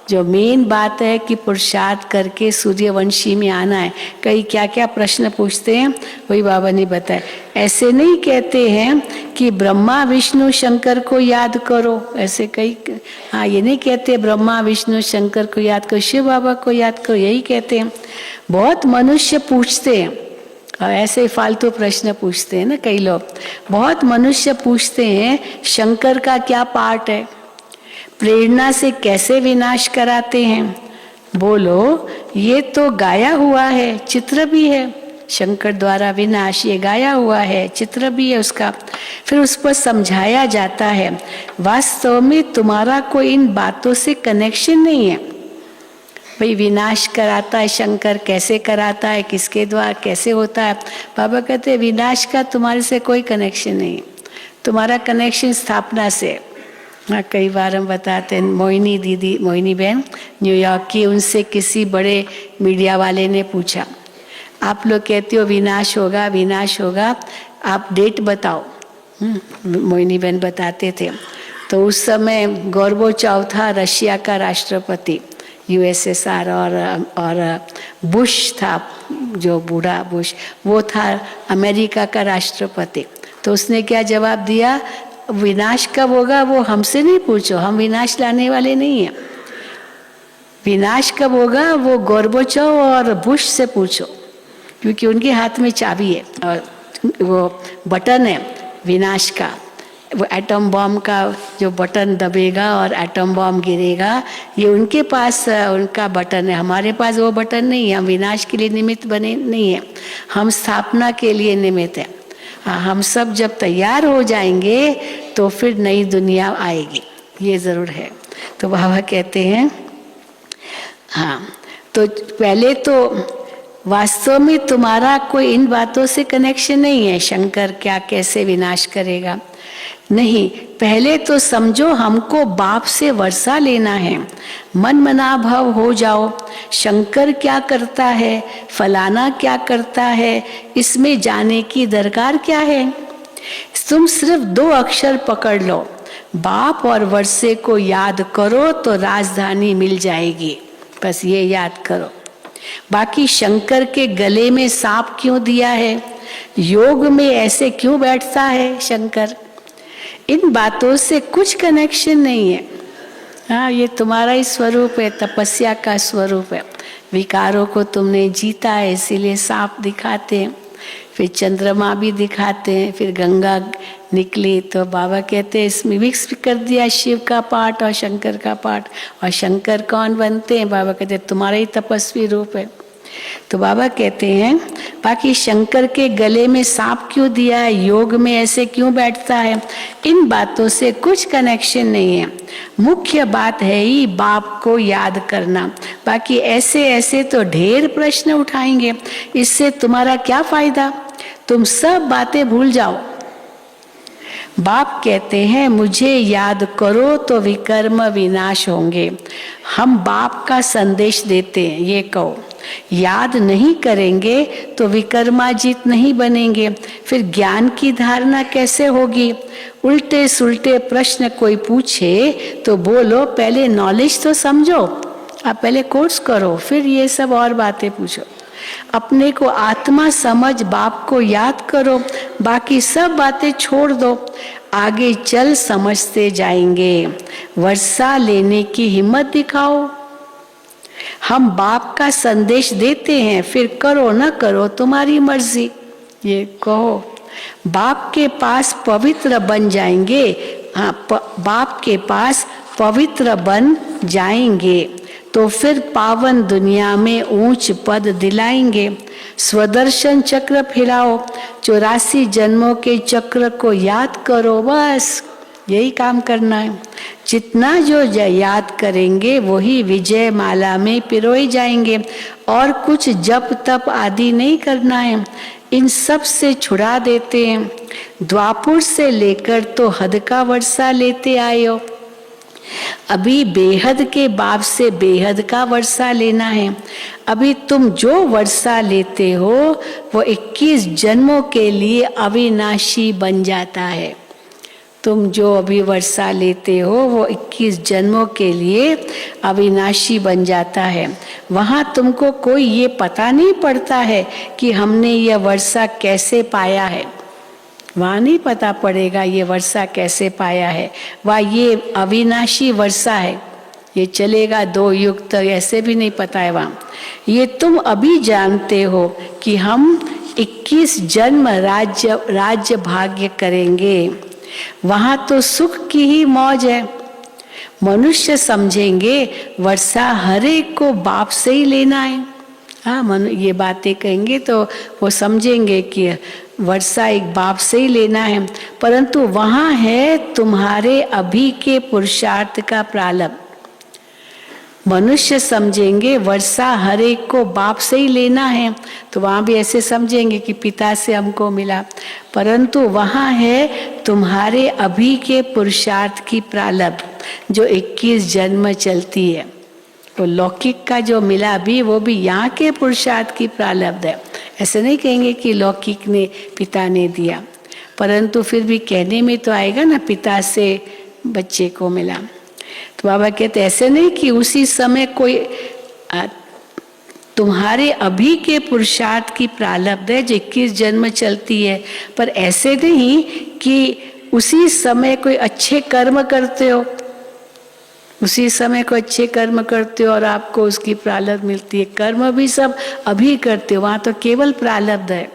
जो मेन बात है कि पुरुषार्थ करके सूर्यवंशी में आना है। कई क्या क्या प्रश्न पूछते हैं वही बाबा ने बताया। ऐसे नहीं कहते हैं कि ब्रह्मा विष्णु शंकर को याद करो, ऐसे कई हाँ ये नहीं कहते ब्रह्मा विष्णु शंकर को याद करो, शिव बाबा को याद करो, यही कहते हैं। बहुत मनुष्य पूछते हैं और ऐसे फालतू प्रश्न पूछते हैं ना कई लोग। बहुत मनुष्य पूछते हैं शंकर का क्या पार्ट है, प्रेरणा से कैसे विनाश कराते हैं। बोलो ये तो गाया हुआ है, चित्र भी है, शंकर द्वारा विनाश ये गाया हुआ है, चित्र भी है उसका। फिर उस पर समझाया जाता है वास्तव में तुम्हारा कोई इन बातों से कनेक्शन नहीं है। भाई विनाश कराता है शंकर, कैसे कराता है, किसके द्वारा, कैसे होता है। बाबा कहते हैं विनाश का तुम्हारे से कोई कनेक्शन नहीं, तुम्हारा कनेक्शन स्थापना से। हाँ, कई बार हम बताते हैं, मोहिनी दीदी, मोहिनी बहन न्यूयॉर्क की, उनसे किसी बड़े मीडिया वाले ने पूछा, आप लोग कहते हो विनाश होगा विनाश होगा, आप डेट बताओ। मोहिनी बहन बताते थे। तो उस समय गोर्बाचोव था रशिया का राष्ट्रपति, यूएसएसआर, और बुश था, जो बूढ़ा बुश, वो था अमेरिका का राष्ट्रपति। तो उसने क्या जवाब दिया, विनाश कब होगा वो हमसे नहीं पूछो, हम विनाश लाने वाले नहीं हैं। विनाश कब होगा वो गोर्बाचोव और बुश से पूछो, क्योंकि उनके हाथ में चाबी है और वो बटन है विनाश का, वो एटम बॉम्ब का जो बटन दबेगा और एटम बॉम्ब गिरेगा, ये उनके पास उनका बटन है। हमारे पास वो बटन नहीं है। हम विनाश के लिए निमित्त बने नहीं है, हम स्थापना के लिए निमित्त है। हम सब जब तैयार हो जाएंगे तो फिर नई दुनिया आएगी, ये ज़रूर है। तो बाबा कहते हैं हाँ, तो पहले तो वास्तव में तुम्हारा कोई इन बातों से कनेक्शन नहीं है, शंकर क्या कैसे विनाश करेगा, नहीं। पहले तो समझो हमको बाप से वर्षा लेना है, मन मना भाव हो जाओ। शंकर क्या करता है, फलाना क्या करता है, इसमें जाने की दरकार क्या है। तुम सिर्फ 2 अक्षर पकड़ लो, बाप और वर्षे को याद करो तो राजधानी मिल जाएगी। बस ये याद करो। बाकी शंकर के गले में सांप क्यों दिया है, योग में ऐसे क्यों बैठता है शंकर, इन बातों से कुछ कनेक्शन नहीं है। हाँ, ये तुम्हारा ही स्वरूप है, तपस्या का स्वरूप है। विकारों को तुमने जीता है, इसीलिए सांप दिखाते हैं, फिर चंद्रमा भी दिखाते हैं, फिर गंगा निकली तो बाबा कहते हैं इसमें मिक्स कर दिया शिव का पार्ट और शंकर का पार्ट। और शंकर कौन बनते हैं, बाबा कहते हैं तुम्हारा ही तपस्वी रूप है। तो बाबा कहते हैं बाकी शंकर के गले में सांप क्यों दिया है, योग में ऐसे क्यों बैठता है, इन बातों से कुछ कनेक्शन नहीं है। मुख्य बात है ही बाप को याद करना। बाकी ऐसे ऐसे तो ढेर प्रश्न उठाएंगे, इससे तुम्हारा क्या फायदा, तुम सब बातें भूल जाओ। बाप कहते हैं मुझे याद करो तो विकर्म विनाश होंगे। हम बाप का संदेश देते हैं, ये कहो याद नहीं करेंगे तो विकर्माजित नहीं बनेंगे, फिर ज्ञान की धारणा कैसे होगी। उल्टे सुल्टे प्रश्न कोई पूछे तो बोलो पहले नॉलेज तो समझो, आप पहले कोर्स करो फिर ये सब और बातें पूछो। अपने को आत्मा समझ बाप को याद करो, बाकी सब बातें छोड़ दो, आगे चल समझते जाएंगे। वर्षा लेने की हिम्मत दिखाओ। हम बाप का संदेश देते हैं, फिर करो न करो तुम्हारी मर्जी, ये कहो। बाप के पास पवित्र बन जाएंगे, हाँ बाप के पास पवित्र बन जाएंगे तो फिर पावन दुनिया में ऊंच पद दिलाएंगे। स्वदर्शन चक्र फिराओ, 84 जन्मों के चक्र को याद करो, बस यही काम करना है। जितना जो याद करेंगे वही विजय माला में पिरोए जाएंगे, और कुछ जप तप आदि नहीं करना है, इन सब से छुड़ा देते हैं। द्वापुर से लेकर तो हद का वर्षा लेते आए हो, अभी बेहद के बाप से बेहद का वर्षा लेना है। अभी तुम जो वर्षा लेते हो वो 21 जन्मों के लिए अविनाशी बन जाता है। तुम जो अभी वर्षा लेते हो वो 21 जन्मों के लिए अविनाशी बन जाता है। वहाँ तुमको कोई ये पता नहीं पड़ता है कि हमने यह वर्षा कैसे पाया है, वहाँ नहीं पता पड़ेगा ये वर्षा कैसे पाया है। वह ये अविनाशी वर्षा है, ये चलेगा 2 युग तक, ऐसे भी नहीं पता है वहाँ। ये तुम अभी जानते हो कि हम 21 जन्म राज्य भाग्य करेंगे, वहाँ तो सुख की ही मौज है। मनुष्य समझेंगे वर्षा हर एक को बाप से ही लेना है। हाँ, ये बातें कहेंगे तो वो समझेंगे कि वर्षा एक बाप से ही लेना है, परंतु वहाँ है तुम्हारे अभी के पुरुषार्थ का प्रारंभ। मनुष्य समझेंगे वर्षा हर एक को बाप से ही लेना है, तो वहाँ भी ऐसे समझेंगे कि पिता से हमको मिला, परंतु वहाँ है तुम्हारे अभी के पुरुषार्थ की प्रारब्ध जो 21 जन्म चलती है। तो लौकिक का जो मिला अभी वो भी यहाँ के पुरुषार्थ की प्रारब्ध है। ऐसे नहीं कहेंगे कि लौकिक ने पिता ने दिया, परंतु फिर भी कहने में तो आएगा ना पिता से बच्चे को मिला। तो बाबा कहते ऐसे नहीं कि उसी समय कोई तुम्हारे अभी के पुरुषार्थ की प्रारब्ध है जो 21 जन्म चलती है, पर ऐसे नहीं कि उसी समय कोई अच्छे कर्म करते हो, उसी समय को अच्छे कर्म करते हो और आपको उसकी प्रारब्ध मिलती है। कर्म भी सब अभी करते हो, वहाँ तो केवल प्रारब्ध है।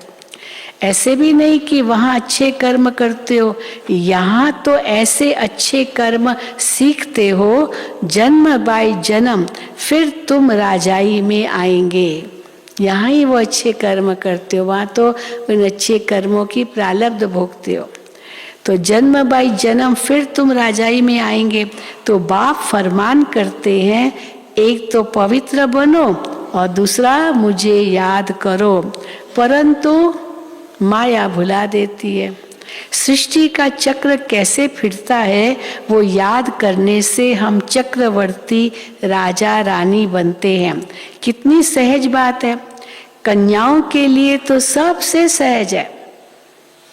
ऐसे भी नहीं कि वहाँ अच्छे कर्म करते हो, यहाँ तो ऐसे अच्छे कर्म सीखते हो जन्म बाय जन्म, फिर तुम राजाई में आएंगे। यहाँ ही वो अच्छे कर्म करते हो, वहाँ तो उन अच्छे कर्मों की प्रारब्ध भोगते हो। तो जन्म बाय जन्म फिर तुम राजाई में आएंगे। तो बाप फरमान करते हैं, एक तो पवित्र बनो और दूसरा मुझे याद करो, परंतु माया भुला देती है। सृष्टि का चक्र कैसे फिरता है वो याद करने से हम चक्रवर्ती राजा रानी बनते हैं। कितनी सहज बात है, कन्याओं के लिए तो सबसे सहज है।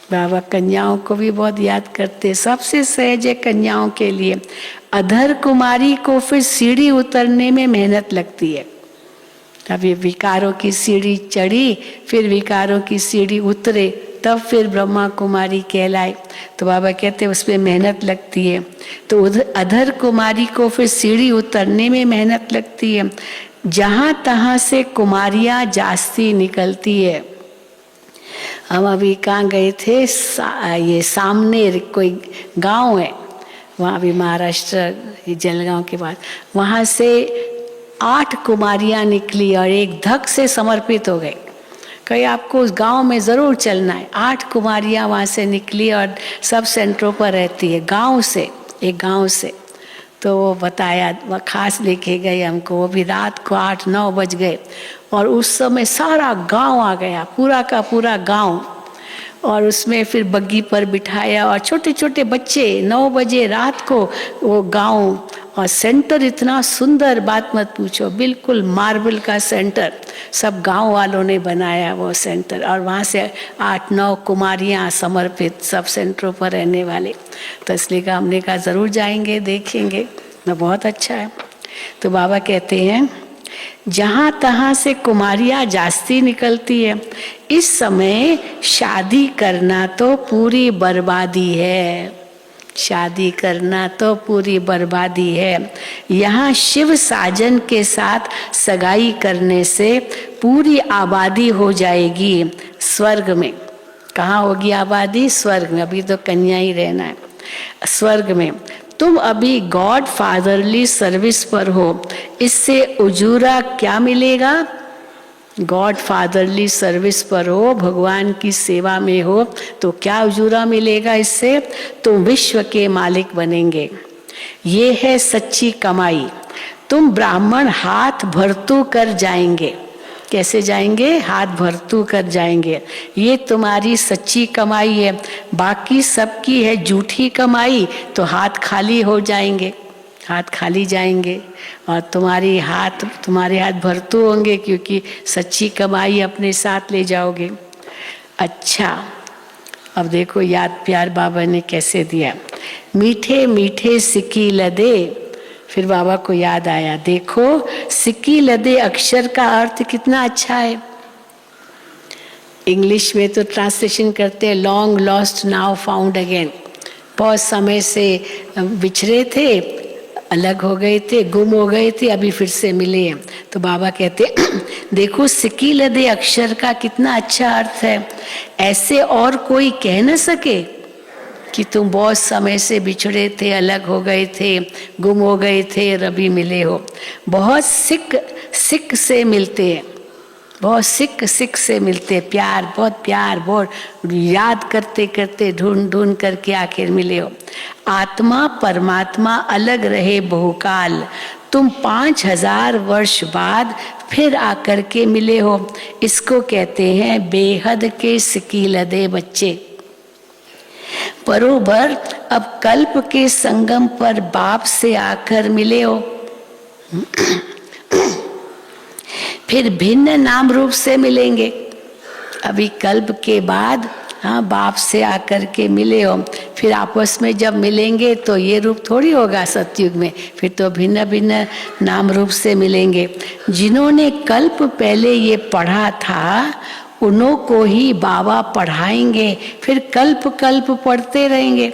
बाबा कन्याओं को भी बहुत याद करते, सबसे सहज है कन्याओं के लिए। अधर कुमारी को फिर सीढ़ी उतरने में मेहनत लगती है। अब ये विकारों की सीढ़ी चढ़ी, फिर विकारों की सीढ़ी उतरे, तब फिर ब्रह्मा कुमारी कहलाए। तो बाबा कहते हैं उसमें मेहनत लगती है। तो अधर कुमारी को फिर सीढ़ी उतरने में मेहनत लगती है। जहाँ तहाँ से कुमारियाँ जास्ती निकलती है। हम अभी कहाँ गए थे, ये सामने कोई गांव है, वहाँ भी महाराष्ट्र जलगांव के बाद, वहाँ से 8 कुमारियाँ निकली और एक धक से समर्पित हो गई। कहीं आपको उस गांव में ज़रूर चलना है। 8 कुमारियाँ वहाँ से निकली और सब सेंटरों पर रहती है, गांव से, एक गांव से। तो वो बताया, वह खास लेके गए हमको। वो भी रात को 8-9 बज गए और उस समय सारा गांव आ गया, पूरा का पूरा गांव। और उसमें फिर बग्गी पर बिठाया और छोटे छोटे बच्चे, 9 बजे रात को वो गांव। और सेंटर इतना सुंदर, बात मत पूछो, बिल्कुल मार्बल का सेंटर, सब गांव वालों ने बनाया वो सेंटर। और वहाँ से 8-9 कुमारियाँ समर्पित, सब सेंटरों पर रहने वाले। तो इसलिए का हमने कहा ज़रूर जाएंगे, देखेंगे, तो बहुत अच्छा है। तो बाबा कहते हैं जहाँ तहाँ से कुमारियाँ जास्ती निकलती है। इस समय शादी करना तो पूरी बर्बादी है, शादी करना तो पूरी बर्बादी है। यहाँ शिव साजन के साथ सगाई करने से पूरी आबादी हो जाएगी स्वर्ग में। कहाँ होगी आबादी? स्वर्ग में। अभी तो कन्या ही रहना है। स्वर्ग में तुम अभी गॉड फादरली सर्विस पर हो, इससे उजूरा क्या मिलेगा? गॉड फादरली सर्विस पर हो, भगवान की सेवा में हो, तो क्या उजूरा मिलेगा इससे? तुम विश्व के मालिक बनेंगे। ये है सच्ची कमाई। तुम ब्राह्मण हाथ भरतू कर जाएंगे। कैसे जाएंगे? हाथ भरतू कर जाएंगे। ये तुम्हारी सच्ची कमाई है। बाकी सबकी है झूठी कमाई, तो हाथ खाली हो जाएंगे, हाथ खाली जाएंगे। और तुम्हारे हाथ भरतू होंगे, क्योंकि सच्ची कमाई अपने साथ ले जाओगे। अच्छा, अब देखो याद प्यार बाबा ने कैसे दिया। मीठे मीठे सिक्की लदे। फिर बाबा को याद आया, देखो सिक्की लदे अक्षर का अर्थ कितना अच्छा है। इंग्लिश में तो ट्रांसलेशन करते हैं long lost now found again. बहुत समय से बिछड़े थे, अलग हो गए थे, गुम हो गए थे, अभी फिर से मिले। तो बाबा कहते देखो सिक्की लदे अक्षर का कितना अच्छा अर्थ है। ऐसे और कोई कह न सके कि तुम बहुत समय से बिछड़े थे, अलग हो गए थे, गुम हो गए थे और अभी मिले हो। बहुत सिक से मिलते हैं, बहुत सिक से मिलते हैं। प्यार, बहुत याद करते करते ढूंढ करके आखिर मिले हो। आत्मा परमात्मा अलग रहे बहुकाल, तुम 5000 वर्ष बाद फिर आकर के मिले हो। इसको कहते हैं बेहद के सिकीलदे बच्चे। बरोबर अब कल्प के संगम पर बाप से आकर मिले हो, फिर भिन्न नाम रूप से मिलेंगे। अभी कल्प के बाद हाँ बाप से आकर के मिले हो, फिर आपस में जब मिलेंगे तो ये रूप थोड़ी होगा सतयुग में, फिर तो भिन्न भिन्न नाम रूप से मिलेंगे। जिन्होंने कल्प पहले ये पढ़ा था उन्हों को ही बाबा पढ़ाएंगे, फिर कल्प कल्प पढ़ते रहेंगे,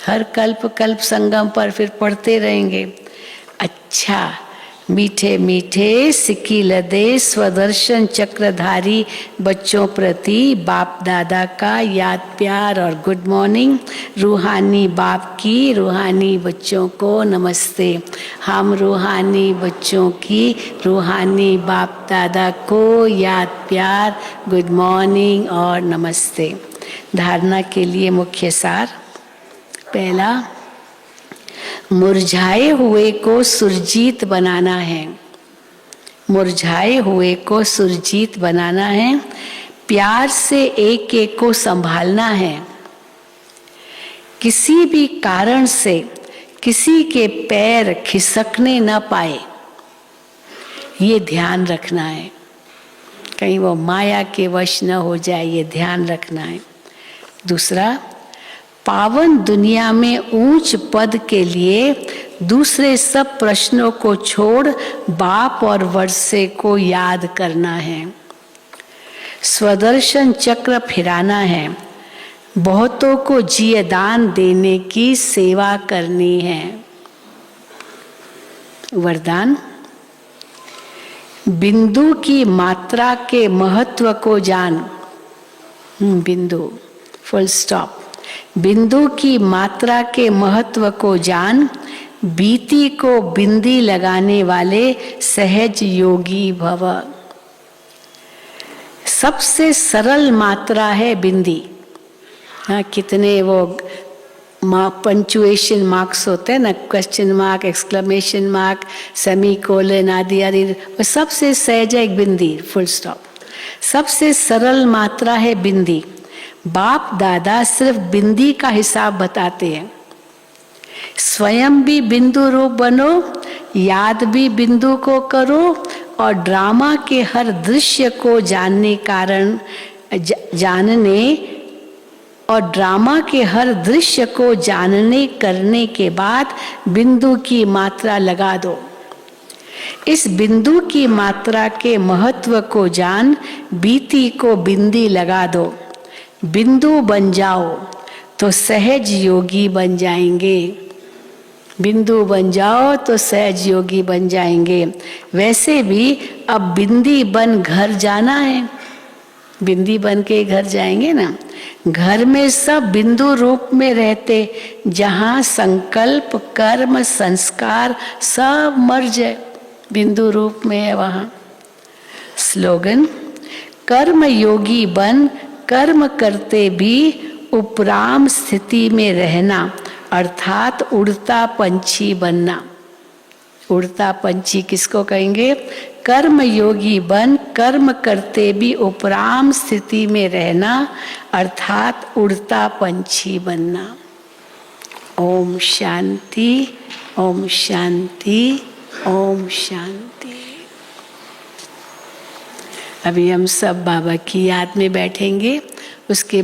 हर कल्प कल्प संगम पर फिर पढ़ते रहेंगे। अच्छा, मीठे मीठे सिकीलदे स्वदर्शन चक्रधारी बच्चों प्रति बाप दादा का याद प्यार और गुड मॉर्निंग। रूहानी बाप की रूहानी बच्चों को नमस्ते। हम रूहानी बच्चों की रूहानी बाप दादा को याद प्यार, गुड मॉर्निंग और नमस्ते। धारणा के लिए मुख्य सार। पहला, मुरझाए हुए को सुरजीत बनाना है। मुरझाए हुए को सुरजीत बनाना है। प्यार से एक एक को संभालना है। किसी भी कारण से किसी के पैर खिसकने न पाए, ये ध्यान रखना है। कहीं वो माया के वश न हो जाए, ये ध्यान रखना है। दूसरा, पावन दुनिया में ऊंच पद के लिए दूसरे सब प्रश्नों को छोड़ बाप और वर्षे को याद करना है। स्वदर्शन चक्र फिराना है। बहुतों को जीवदान देने की सेवा करनी है। वरदान, बिंदु की मात्रा के महत्व को जान। बिंदु, फुल स्टॉप। बिंदु की मात्रा के महत्व को जान, बीती को बिंदी लगाने वाले सहज योगी भव। सबसे सरल मात्रा है बिंदी। हाँ, कितने वो पंचुएशन मार्क्स होते हैं ना, question mark, exclamation mark, semi colon आदि आदि, वो सबसे सहज है एक बिंदी, फुल स्टॉप। सबसे सरल मात्रा है बिंदी। बाप दादा सिर्फ बिंदी का हिसाब बताते हैं। स्वयं भी बिंदु रूप बनो, याद भी बिंदु को करो, और ड्रामा के हर दृश्य को जानने करने के बाद बिंदु की मात्रा लगा दो। इस बिंदु की मात्रा के महत्व को जान, बीती को बिंदी लगा दो। बिंदु बन जाओ तो सहज योगी बन जाएंगे। बिंदु बन जाओ तो सहज योगी बन जाएंगे। वैसे भी अब बिंदी बन घर जाना है। बिंदी बन के घर जाएंगे ना। घर में सब बिंदु रूप में रहते, जहाँ संकल्प कर्म संस्कार सब मर्ज है, बिंदु रूप में है वहाँ। स्लोगन, कर्म योगी बन कर्म करते भी उपराम स्थिति में रहना, अर्थात उड़ता पंछी बनना। उड़ता पंछी किसको कहेंगे? कर्म योगी बन कर्म करते भी उपराम स्थिति में रहना, अर्थात उड़ता पंछी बनना। ओम शांति, ओम शांति, ओम शांति। अभी हम सब बाबा की याद में बैठेंगे। उसके